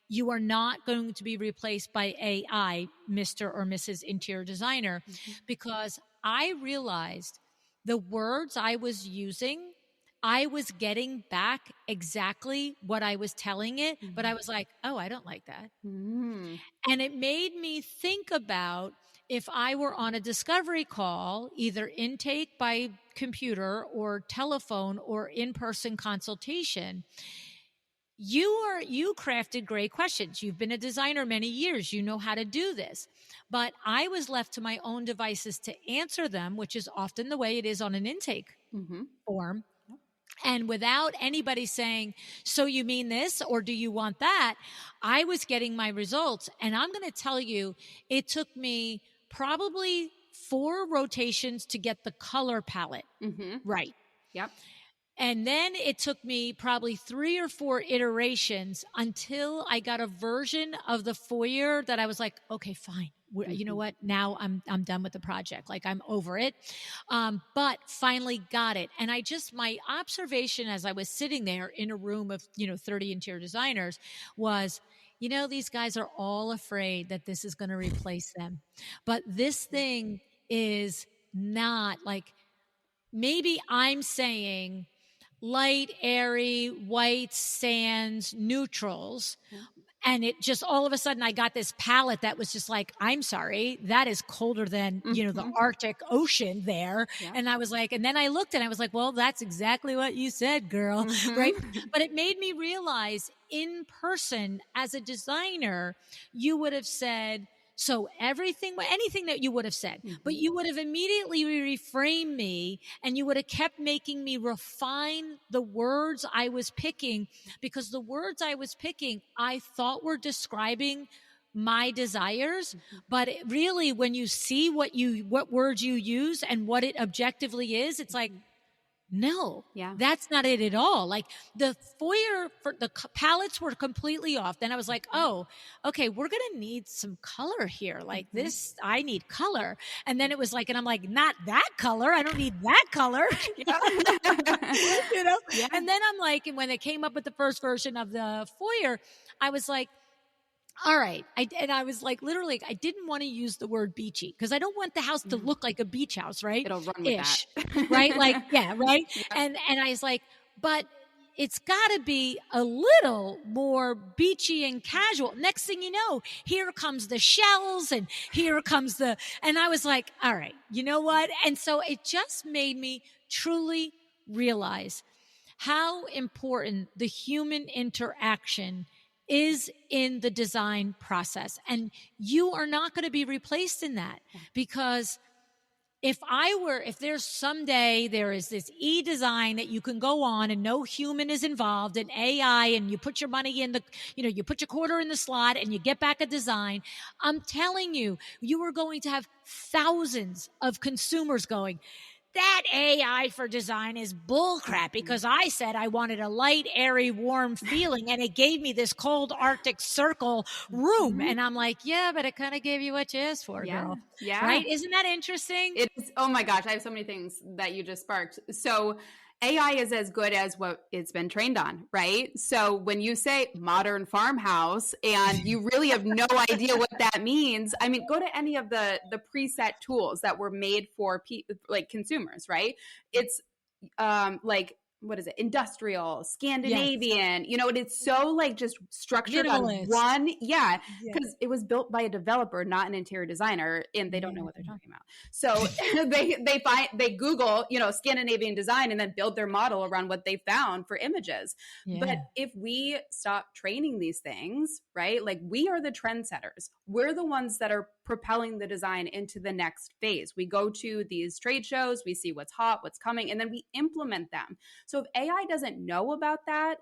you are not going to be replaced by AI, Mr. or Mrs. Interior Designer, because I realized the words I was using, I was getting back exactly what I was telling it, but I was like, oh, I don't like that. And it made me think about if I were on a discovery call, either intake by computer or telephone or in-person consultation, you crafted great questions. You've been a designer many years. You know how to do this. But I was left to my own devices to answer them, which is often the way it is on an intake form. And without anybody saying, so you mean this or do you want that? I was getting my results. And I'm going to tell you, it took me probably 4 rotations to get the color palette right. Yep. And then it took me probably 3 or 4 iterations until I got a version of the foyer that I was like, okay, fine. You know what? Now I'm done with the project. Like I'm over it. But finally got it. And my observation as I was sitting there in a room of, 30 interior designers was, these guys are all afraid that this is going to replace them. But this thing is not like, maybe I'm saying light, airy, white, sands, neutrals. And it just all of a sudden I got this palette that was just like, I'm sorry, that is colder than, the Arctic Ocean there. Yeah. And I was like, and then I looked and I was like, well, that's exactly what you said, girl. Right. But it made me realize in person as a designer, you would have said, so anything that you would have said, but you would have immediately reframed me and you would have kept making me refine the words I was picking, because the words I was picking, I thought were describing my desires. But really, when you see what words you use and what it objectively is, it's like, no, that's not it at all. Like the foyer for the palettes were completely off. Then I was like, oh, okay, we're going to need some color here. Like this, I need color. And then it was like, and I'm like, not that color. I don't need that color. And then I'm like, and when they came up with the first version of the foyer, I was like, all right. I was like, literally, I didn't want to use the word beachy because I don't want the house to look like a beach house, right? It'll run with that. Right? Like, yeah, right? Yeah. And I was like, but it's got to be a little more beachy and casual. Next thing you know, here comes the shells and here comes and I was like, all right, you know what? And so it just made me truly realize how important the human interaction is in the design process. And you are not going to be replaced in that, because if there's someday there is this e-design that you can go on and no human is involved in AI, and you put your money in you put your quarter in the slot and you get back a design, I'm telling you, you are going to have thousands of consumers going, that AI for design is bullcrap, because I said I wanted a light, airy, warm feeling and it gave me this cold Arctic Circle room. And I'm like, yeah, but it kind of gave you what you asked for, girl. Yeah. Right? Isn't that interesting? It is. Oh my gosh, I have so many things that you just sparked. So AI is as good as what it's been trained on, right? So when you say modern farmhouse and you really have no idea what that means, I mean, go to any of the preset tools that were made for like consumers, right? It's like, what is it? Industrial, Scandinavian, it's so like just structured Minimalist. on one. Yeah. Because it was built by a developer, not an interior designer, and they don't know what they're talking about. So they Google, Scandinavian design and then build their model around what they found for images. Yeah. But if we stop training these things, right? Like, we are the trendsetters. We're the ones that are propelling the design into the next phase. We go to these trade shows, we see what's hot, what's coming, and then we implement them. So if AI doesn't know about that,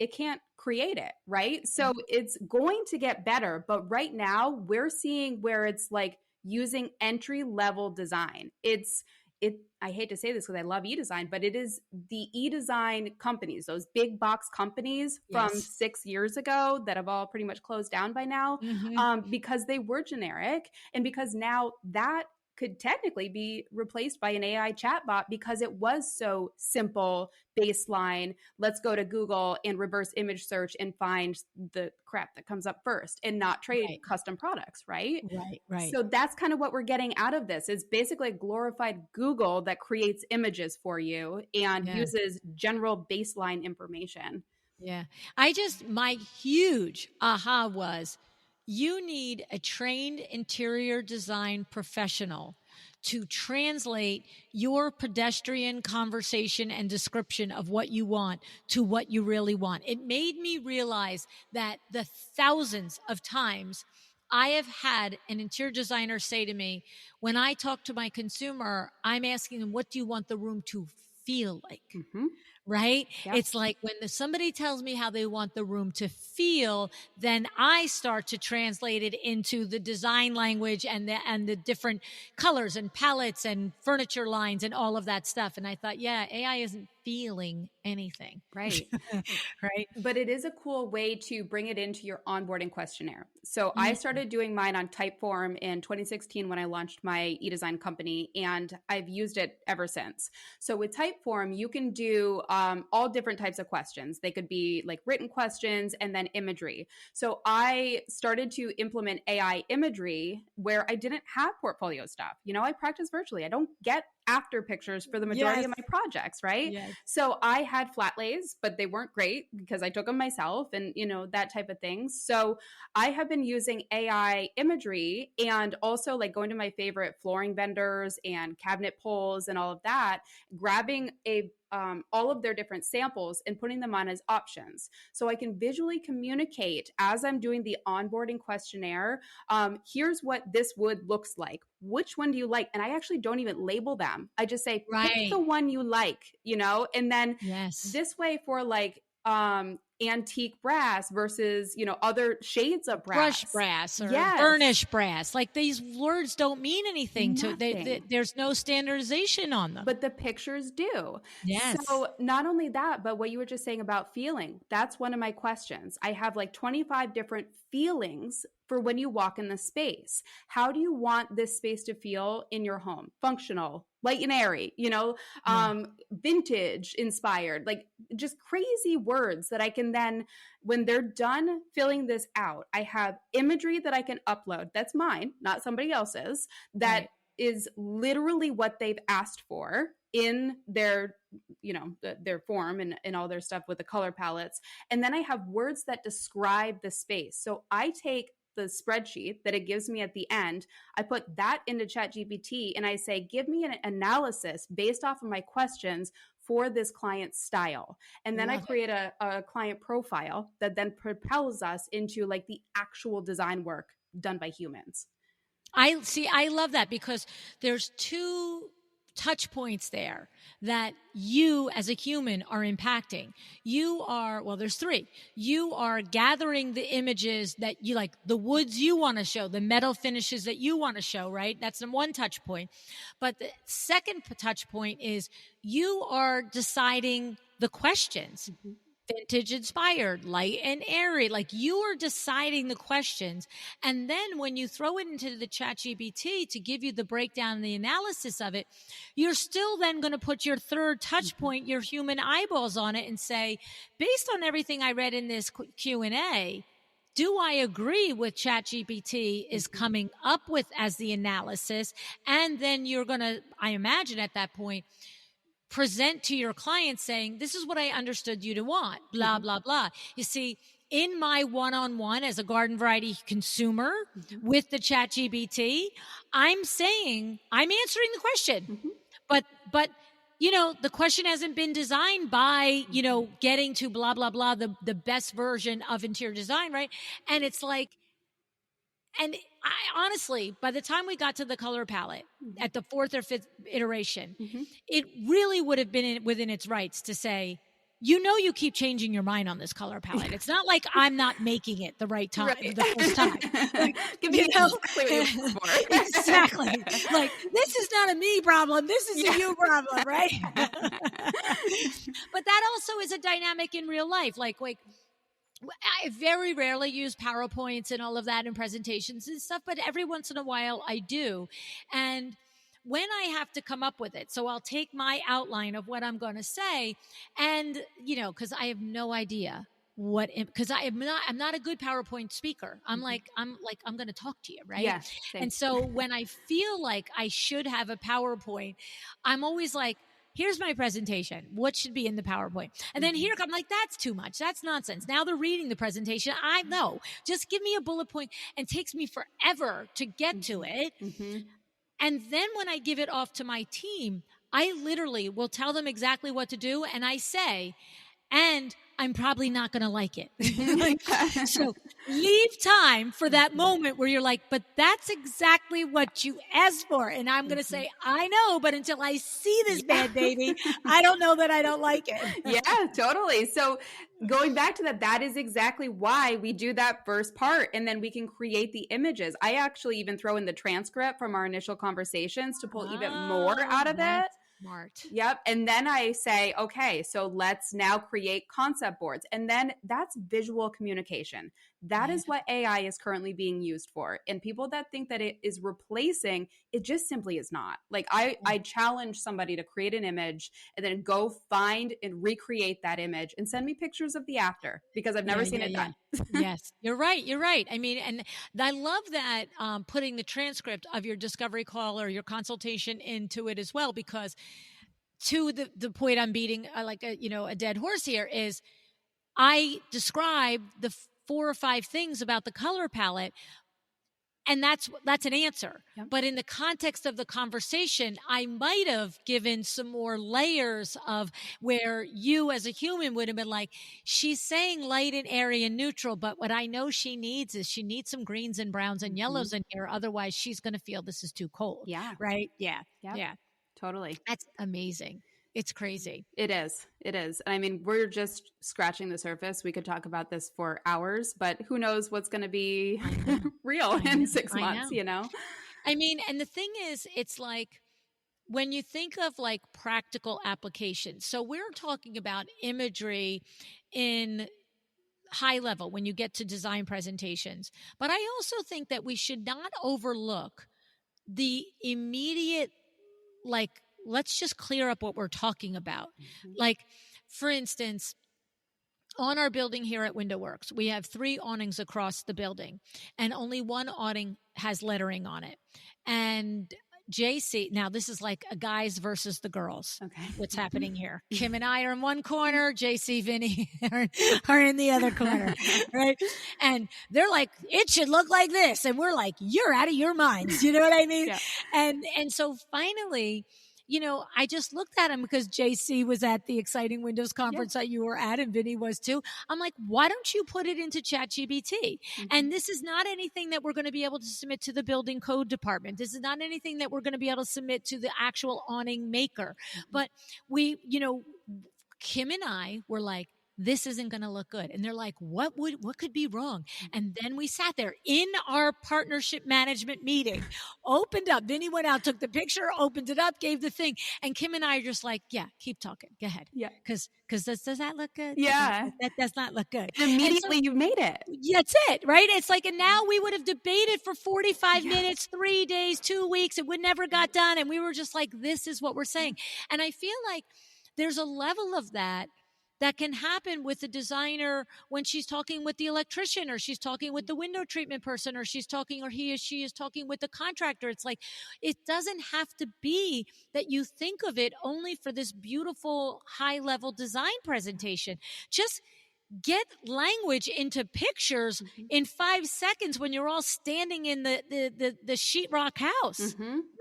it can't create it, right? So it's going to get better. But right now, we're seeing where it's like using entry-level design. I hate to say this because I love e-design, but it is the e-design companies, those big box companies from 6 years ago that have all pretty much closed down by now, because they were generic, and because now that could technically be replaced by an AI chatbot because it was so simple, baseline. Let's go to Google and reverse image search and find the crap that comes up first and not trade custom products, right? Right. So that's kind of what we're getting out of this. It's basically a glorified Google that creates images for you and uses general baseline information. Yeah. My huge aha was, you need a trained interior design professional to translate your pedestrian conversation and description of what you want to what you really want. It made me realize that the thousands of times I have had an interior designer say to me, when I talk to my consumer, I'm asking them, what do you want the room to feel like? Right? Yep. It's like when somebody tells me how they want the room to feel, then I start to translate it into the design language and the different colors and palettes and furniture lines and all of that stuff. And I thought, AI isn't feeling anything. Right. Right. But it is a cool way to bring it into your onboarding questionnaire. So I started doing mine on Typeform in 2016 when I launched my e-design company, and I've used it ever since. So with Typeform, you can do all different types of questions. They could be like written questions and then imagery. So I started to implement AI imagery where I didn't have portfolio stuff. I practice virtually. I don't get after pictures for the majority of my projects, right? Yes. So I had flat lays, but they weren't great because I took them myself and, that type of thing. So I have been using AI imagery and also like going to my favorite flooring vendors and cabinet pulls and all of that, grabbing all of their different samples and putting them on as options. So I can visually communicate as I'm doing the onboarding questionnaire. Here's what this wood looks like. Which one do you like? And I actually don't even label them. I just say, pick the one you like, and then this way for like, antique brass versus, other shades of brass. Brush brass or burnish brass. Like, these words don't mean anything there's no standardization on them. But the pictures do. Yes. So not only that, but what you were just saying about feeling, that's one of my questions. I have like 25 different feelings for when you walk in the space. How do you want this space to feel in your home? Functional, light and airy, vintage inspired, like just crazy words that I can then, when they're done filling this out, I have imagery that I can upload. That's mine, not somebody else's. That is literally what they've asked for in their, their form and all their stuff with the color palettes. And then I have words that describe the space. So I take the spreadsheet that it gives me at the end, I put that into ChatGPT and I say, give me an analysis based off of my questions for this client's style. And then I create a client profile that then propels us into like the actual design work done by humans. I love that, because there's two touch points there that you as a human are impacting. There's three. You are gathering the images that you like, the woods you want to show, the metal finishes that you want to show, right? That's the one touch point. But the second touch point is you are deciding the questions. Mm-hmm. Vintage inspired, light and airy. Like, you are deciding the questions. And then when you throw it into the ChatGPT to give you the breakdown and the analysis of it, you're still then going to put your third touch point, your human eyeballs on it, and say, based on everything I read in this Q&A, do I agree with ChatGPT is coming up with as the analysis? And then you're going to, I imagine at that point, present to your client saying, this is what I understood you to want, blah, mm-hmm. blah, blah. You see, in my one-on-one as a garden variety consumer mm-hmm. with the ChatGPT, I'm answering the question, mm-hmm. but the question hasn't been designed by, getting to blah, blah, blah, the best version of interior design, right? And it's like, and I honestly, by the time we got to the color palette mm-hmm. at the fourth or fifth iteration, mm-hmm. it really would have been within its rights to say, you keep changing your mind on this color palette. It's not like I'm not making it the right time, right. the first time. Like, exactly. Like, this is not a me problem. This is a you problem, right? But that also is a dynamic in real life. Like, I very rarely use PowerPoints and all of that in presentations and stuff, but every once in a while I do. And when I have to come up with it, so I'll take my outline of what I'm going to say, and, because I have no idea because I'm not a good PowerPoint speaker. I'm going to talk to you, right? Yeah. And so when I feel like I should have a PowerPoint, I'm always like, here's my presentation. What should be in the PowerPoint? And then I'm like, that's too much. That's nonsense. Now they're reading the presentation. I know. Just give me a bullet point, and it takes me forever to get to it. Mm-hmm. And then when I give it off to my team, I literally will tell them exactly what to do. And I say, and I'm probably not going to like it. So leave time for that moment where you're like, but that's exactly what you asked for. And I'm going to say, I know, but until I see this bad baby, I don't know that I don't like it. Yeah, totally. So going back to that is exactly why we do that first part, and then we can create the images. I actually even throw in the transcript from our initial conversations to pull even more out of it. Smart. Yep. And then I say, okay, so let's now create concept boards. And then that's visual communication. That is what AI is currently being used for. And people that think that it is replacing, it just simply is not. Like, I challenge somebody to create an image and then go find and recreate that image and send me pictures of the after, because I've never seen it done. Yes, you're right. I mean, and I love that putting the transcript of your discovery call or your consultation into it as well, because to the point I'm beating a dead horse here is, I describe the 4 or 5 things about the color palette, and that's an answer. Yep. But in the context of the conversation, I might have given some more layers of where you as a human would have been like, she's saying light and airy and neutral, but what I know she needs is she needs some greens and browns and yellows in here. Otherwise, she's going to feel this is too cold. Yeah. Right? Yeah. Yep. Yeah. Totally. That's amazing. It's crazy. It is. I mean, we're just scratching the surface. We could talk about this for hours, but who knows what's going to be real in 6 months, I mean, and the thing is, it's like, when you think of like practical applications, so we're talking about imagery in high level when you get to design presentations. But I also think that we should not overlook the immediate, like, let's just clear up what we're talking about. Mm-hmm. Like, for instance, on our building here at WindowWorks, we have 3 awnings across the building, and only one awning has lettering on it. And JC, now this is like a guys versus the girls. Okay. What's happening here? Kim and I are in one corner, JC, Vinny are in the other corner, right? And they're like, it should look like this. And we're like, you're out of your minds. You know what I mean? Yeah. And so finally, you know, I just looked at him because JC was at the Exciting Windows conference that you were at, and Vinny was too. I'm like, why don't you put it into ChatGPT? And this is not anything that we're going to be able to submit to the building code department. This is not anything that we're going to be able to submit to the actual awning maker. But we, you know, Kim and I were like, this isn't going to look good. And they're like, what could be wrong? And then we sat there in our partnership management meeting, opened up. Vinny went out, took the picture, opened it up, gave the thing. And Kim and I are just like, yeah, keep talking. Go ahead. Yeah. Because does that look good? Yeah. That does not look good. And immediately you made it. That's it, right? It's like, and now we would have debated for 45 minutes, 3 days, 2 weeks. It would never got done. And we were just like, this is what we're saying. And I feel like there's a level of that can happen with the designer when she's talking with the electrician, or she's talking with the window treatment person, or she's talking, or he or she is talking with the contractor. It's like, it doesn't have to be that you think of it only for this beautiful high level design presentation. Just get language into pictures in 5 seconds when you're all standing in the sheetrock house,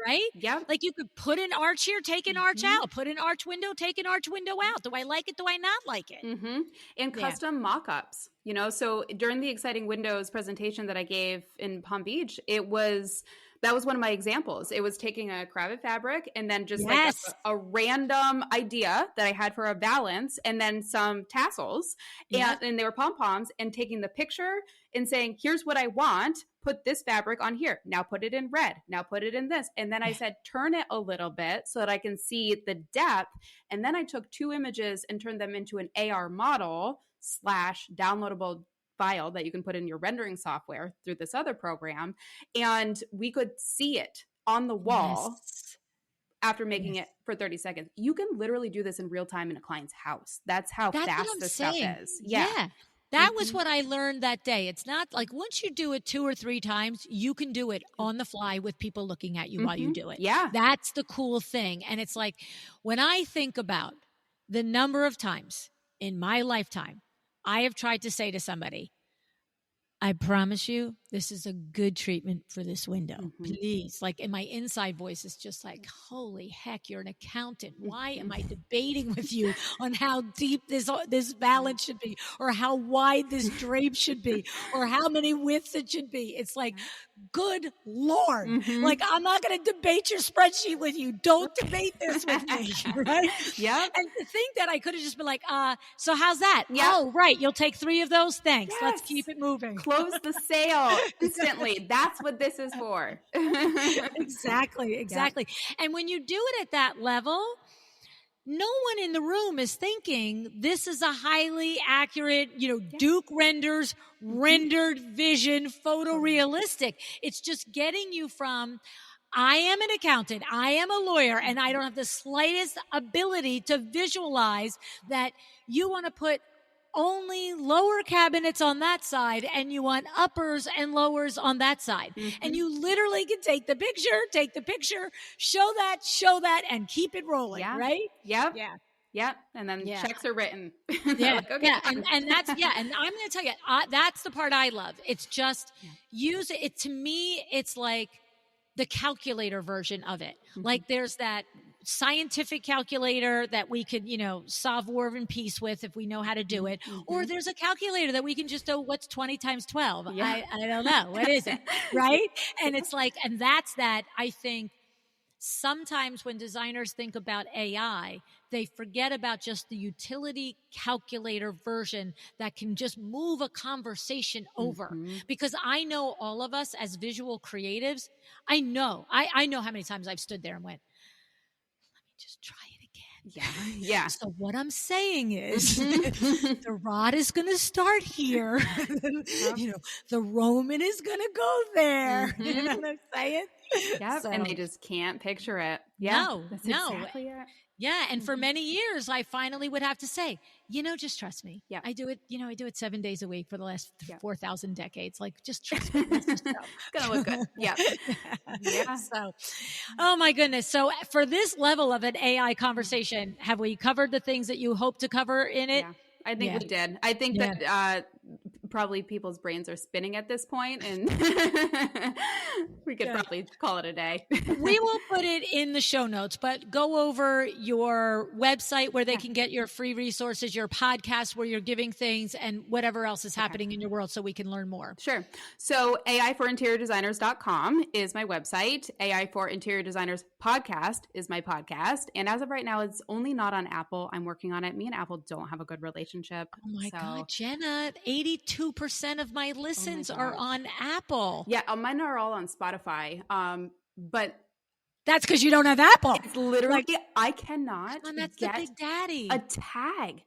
right? Yeah. Like you could put an arch here, take an arch out, put an arch window, take an arch window out. Do I like it? Do I not like it? And custom mock-ups, you know, so during the Exciting Windows presentation that I gave in Palm Beach, that was one of my examples. It was taking a cravat fabric and then just like a random idea that I had for a valance, and then some tassels, and they were pom-poms, and taking the picture and saying, here's what I want, put this fabric on here. Now put it in red. Now put it in this. And then I said, turn it a little bit so that I can see the depth. And then I took 2 images and turned them into an AR model / downloadable file that you can put in your rendering software through this other program. And we could see it on the wall after making it for 30 seconds. You can literally do this in real time in a client's house. That's how fast this stuff is. Yeah. That was what I learned that day. It's not like once you do it 2 or 3 times, you can do it on the fly with people looking at you while you do it. Yeah. That's the cool thing. And it's like, when I think about the number of times in my lifetime I have tried to say to somebody, I promise you, this is a good treatment for this window. Please. Like, and my inside voice is just like, holy heck, you're an accountant. Why am I debating with you on how deep this valance should be, or how wide this drape should be, or how many widths it should be? It's like, good Lord. Like, I'm not going to debate your spreadsheet with you. Don't debate this with me. Right? Yeah. And to think that I could have just been like, so how's that? Yep. Oh, right. You'll take 3 of those? Thanks. Let's keep it moving. Close the sale instantly. That's what this is for. Exactly. Yep. And when you do it at that level, no one in the room is thinking this is a highly accurate, Duke renders, rendered vision, photorealistic. It's just getting you from, I am an accountant, I am a lawyer, and I don't have the slightest ability to visualize that you want to put only lower cabinets on that side, and you want uppers and lowers on that side. And you literally can take the picture, show that, and keep it rolling, right? Yep. And then checks are written. Like, okay. And that's, and I'm going to tell you, that's the part I love. It's just use it. To me, it's like the calculator version of it. Like, there's that scientific calculator that we could, solve War and Peace with if we know how to do it. Or there's a calculator that we can just go, what's 20 times 12? I don't know. What is it? Right? And it's like, and that's that, I think, sometimes when designers think about AI, they forget about just the utility calculator version that can just move a conversation over. Because I know all of us as visual creatives, I know how many times I've stood there and went, just try it again. Yeah. So what I'm saying is the rod is going to start here. The Roman is going to go there. You know what I'm saying? Yep. So, and they just can't picture it. No, That's no. exactly it. Yeah. And for many years, I finally would have to say, just trust me. Yeah. I do it, I do it 7 days a week for the last 4,000 decades. Like, just trust me. It's going to look good. Yeah. Yeah. So, oh my goodness. So for this level of an AI conversation, have we covered the things that you hope to cover in it? Yeah. I think we did. I think that probably people's brains are spinning at this point, and we could probably call it a day. We will put it in the show notes, but go over your website where they can get your free resources, your podcast where you're giving things, and whatever else is happening in your world so we can learn more. Sure. So AI4interiordesigners.com is my website. AI for Interior Designers podcast is my podcast. And as of right now, it's only not on Apple. I'm working on it. Me and Apple don't have a good relationship. Oh my God, Jenna, 82% of my listens are on Apple. Yeah, mine are all on Spotify. But that's because you don't have Apple. It's literally, I cannot that's the big daddy. A tag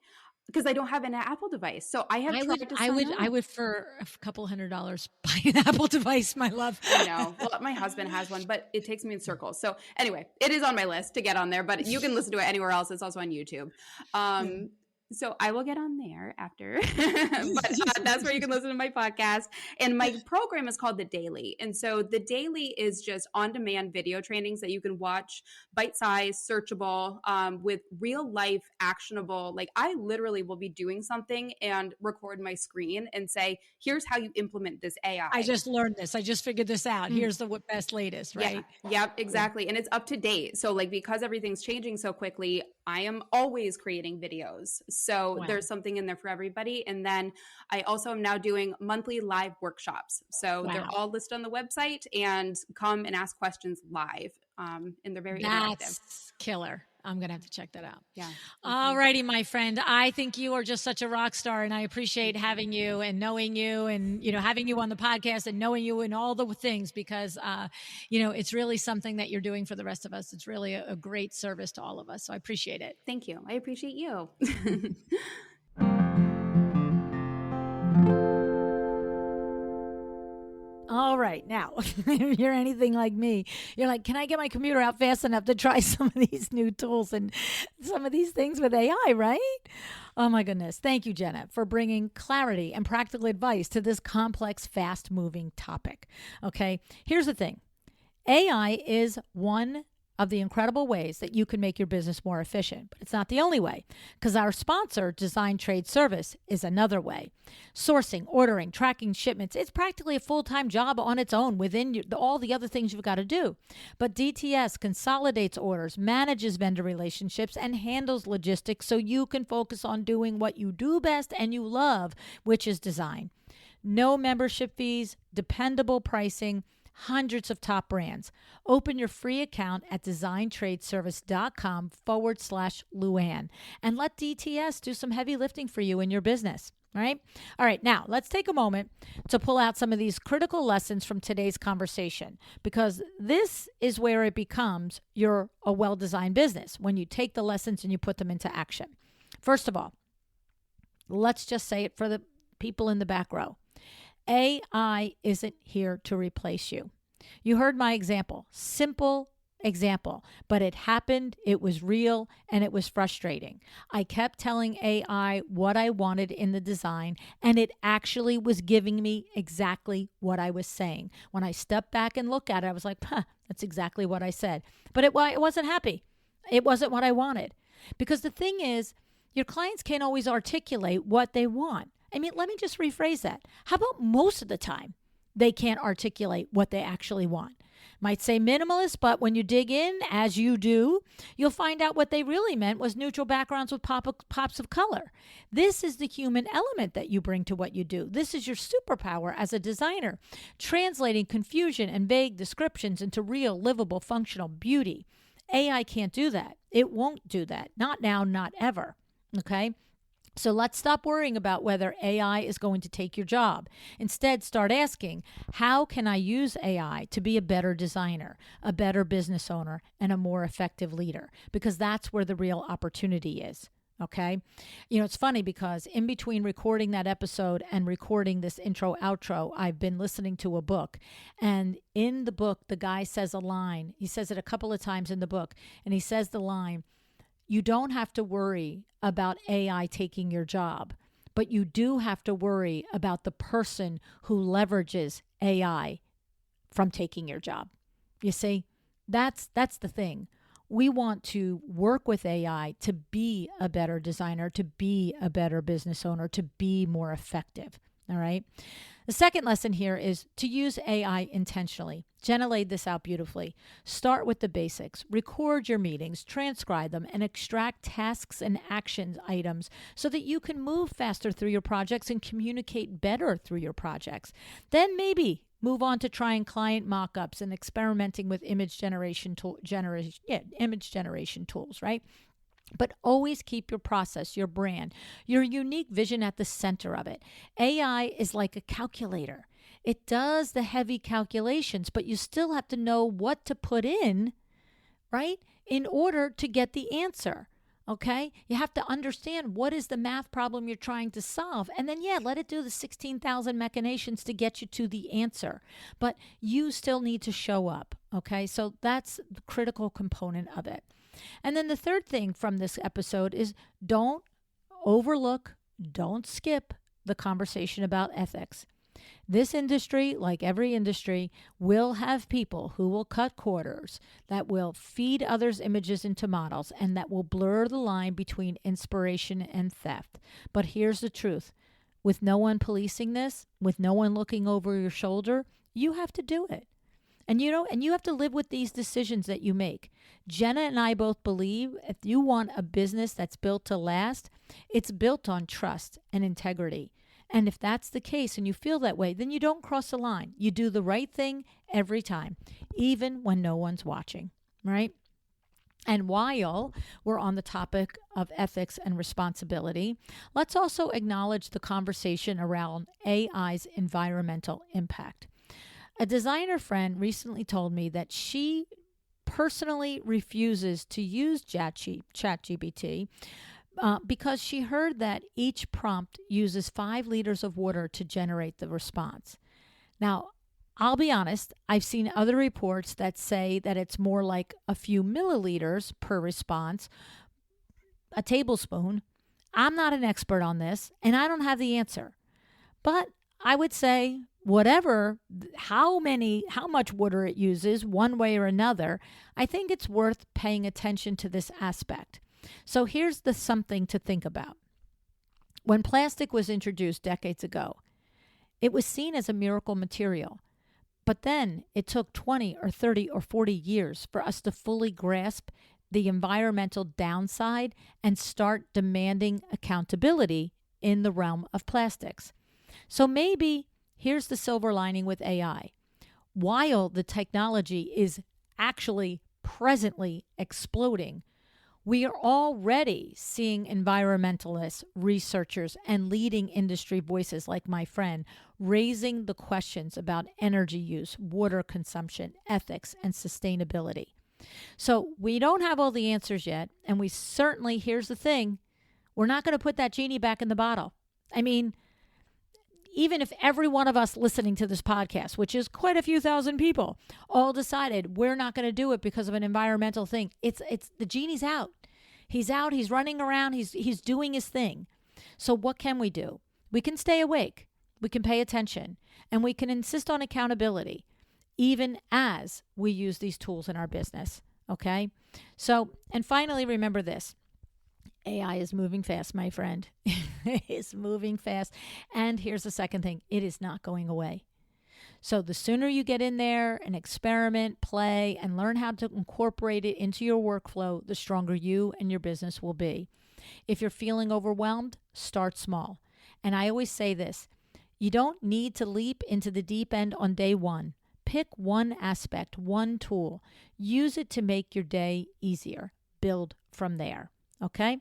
because I don't have an Apple device. So I have tried to sign up. I would for a couple $100 buy an Apple device, my love. I know. Well, my husband has one, but it takes me in circles. So anyway, it is on my list to get on there, but you can listen to it anywhere else. It's also on YouTube. So I will get on there after, but that's where you can listen to my podcast. And my program is called The Daily. And so The Daily is just on-demand video trainings that you can watch, bite-sized, searchable, with real-life, actionable. Like I literally will be doing something and record my screen and say, here's how you implement this AI. I just learned this. I just figured this out. Here's the best latest, right? Yeah, exactly. And it's up to date. So like, because everything's changing so quickly, I am always creating videos. So there's something in there for everybody. And then I also am now doing monthly live workshops. So they're all listed on the website, and come and ask questions live. And they're very interactive. That's killer. I'm going to have to check that out. Yeah. All righty, my friend. I think you are just such a rock star, and I appreciate having you and knowing you and, having you on the podcast and knowing you and all the things because, it's really something that you're doing for the rest of us. It's really a great service to all of us. So I appreciate it. Thank you. I appreciate you. All right. Now, if you're anything like me, you're like, can I get my computer out fast enough to try some of these new tools and some of these things with AI, right? Oh, my goodness. Thank you, Jenna, for bringing clarity and practical advice to this complex, fast-moving topic. Okay, here's the thing. AI is one of the incredible ways that you can make your business more efficient. But it's not the only way, because our sponsor, Design Trade Service, is another way. Sourcing, ordering, tracking shipments, it's practically a full-time job on its own within all the other things you've got to do. But DTS consolidates orders, manages vendor relationships, and handles logistics so you can focus on doing what you do best and you love, which is design. No membership fees, dependable pricing, hundreds of top brands. Open your free account at designtradeservice.com/LuAnn and let DTS do some heavy lifting for you in your business. Right? All right. Now let's take a moment to pull out some of these critical lessons from today's conversation, because this is where it becomes a well-designed business, when you take the lessons and you put them into action. First of all, let's just say it for the people in the back row. AI isn't here to replace you. You heard my example, simple example, but it happened, it was real, and it was frustrating. I kept telling AI what I wanted in the design, and it actually was giving me exactly what I was saying. When I stepped back and looked at it, I was like, that's exactly what I said. But it wasn't happy. It wasn't what I wanted. Because the thing is, your clients can't always articulate what they want. I mean, let me just rephrase that. How about most of the time, they can't articulate what they actually want? Might say minimalist, but when you dig in, as you do, you'll find out what they really meant was neutral backgrounds with pops of color. This is the human element that you bring to what you do. This is your superpower as a designer, translating confusion and vague descriptions into real, livable, functional beauty. AI can't do that. It won't do that. Not now, not ever. Okay? So let's stop worrying about whether AI is going to take your job. Instead, start asking, how can I use AI to be a better designer, a better business owner, and a more effective leader? Because that's where the real opportunity is. Okay? It's funny because in between recording that episode and recording this intro outro, I've been listening to a book. And in the book, the guy says a line. He says it a couple of times in the book. And he says the line, you don't have to worry about AI taking your job, but you do have to worry about the person who leverages AI from taking your job. You see, that's the thing. We want to work with AI to be a better designer, to be a better business owner, to be more effective. All right. The second lesson here is to use AI intentionally. Jenna laid this out beautifully. Start with the basics. Record your meetings, transcribe them, and extract tasks and action items so that you can move faster through your projects and communicate better through your projects. Then maybe move on to trying client mock-ups and experimenting with image generation tools, right? But always keep your process, your brand, your unique vision at the center of it. AI is like a calculator. It does the heavy calculations, but you still have to know what to put in, right, in order to get the answer. Okay? You have to understand what is the math problem you're trying to solve. And then, let it do the 16,000 machinations to get you to the answer. But you still need to show up. Okay? So that's the critical component of it. And then the third thing from this episode is don't overlook, don't skip the conversation about ethics. This industry, like every industry, will have people who will cut corners, that will feed others' images into models, and that will blur the line between inspiration and theft. But here's the truth. With no one policing this, with no one looking over your shoulder, you have to do it. And you have to live with these decisions that you make. Jenna and I both believe if you want a business that's built to last, it's built on trust and integrity. And if that's the case and you feel that way, then you don't cross the line. You do the right thing every time, even when no one's watching, right? And while we're on the topic of ethics and responsibility, let's also acknowledge the conversation around AI's environmental impact. A designer friend recently told me that she personally refuses to use ChatGPT because she heard that each prompt uses 5 liters of water to generate the response. Now, I'll be honest, I've seen other reports that say that it's more like a few milliliters per response, a tablespoon. I'm not an expert on this, and I don't have the answer. But I would say how much water it uses one way or another, I think it's worth paying attention to this aspect. So here's something to think about. When plastic was introduced decades ago, it was seen as a miracle material. But then it took 20 or 30 or 40 years for us to fully grasp the environmental downside and start demanding accountability in the realm of plastics. So maybe here's the silver lining with AI. While the technology is actually presently exploding, we are already seeing environmentalists, researchers, and leading industry voices like my friend raising the questions about energy use, water consumption, ethics, and sustainability. So we don't have all the answers yet, and we certainly, here's the thing, we're not going to put that genie back in the bottle. I mean, even if every one of us listening to this podcast, which is quite a few thousand people, all decided we're not going to do it because of an environmental thing, it's the genie's out. He's out, he's running around, he's doing his thing. So what can we do? We can stay awake, we can pay attention, and we can insist on accountability, even as we use these tools in our business, okay? So, and finally, remember this. AI is moving fast, my friend. It is moving fast. And here's the second thing. It is not going away. So the sooner you get in there and experiment, play, and learn how to incorporate it into your workflow, the stronger you and your business will be. If you're feeling overwhelmed, start small. And I always say this, you don't need to leap into the deep end on day one. Pick one aspect, one tool. Use it to make your day easier. Build from there. Okay?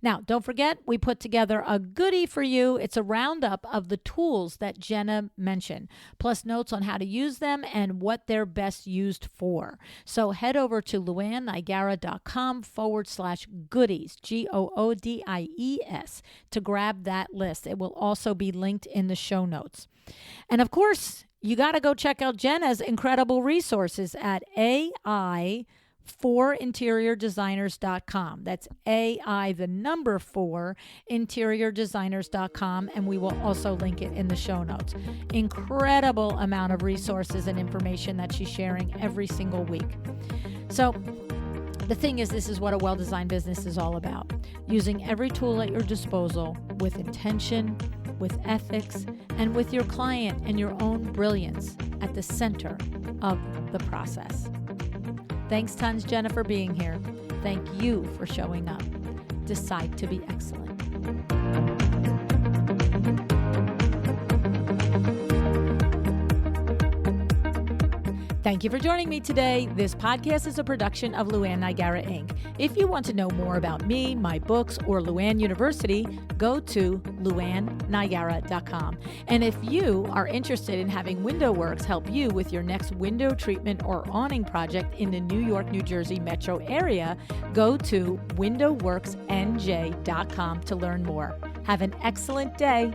Now, don't forget, we put together a goodie for you. It's a roundup of the tools that Jenna mentioned, plus notes on how to use them and what they're best used for. So head over to LuAnnNigara.com/goodies, GOODIES, to grab that list. It will also be linked in the show notes. And of course, you got to go check out Jenna's incredible resources at AI 4interiordesigners.com. That's AI, the number 4, interiordesigners.com, and we will also link it in the show notes. Incredible amount of resources and information that she's sharing every single week. So the thing is, this is what a well-designed business is all about. Using every tool at your disposal with intention, with ethics, and with your client and your own brilliance at the center of the process. Thanks tons, Jenna, for being here. Thank you for showing up. Decide to be excellent. Thank you for joining me today. This podcast is a production of LuAnn Nigara, Inc. If you want to know more about me, my books, or LuAnn University, go to LuAnnNigara.com. And if you are interested in having WindowWorks help you with your next window treatment or awning project in the New York, New Jersey metro area, go to WindowWorksNJ.com to learn more. Have an excellent day.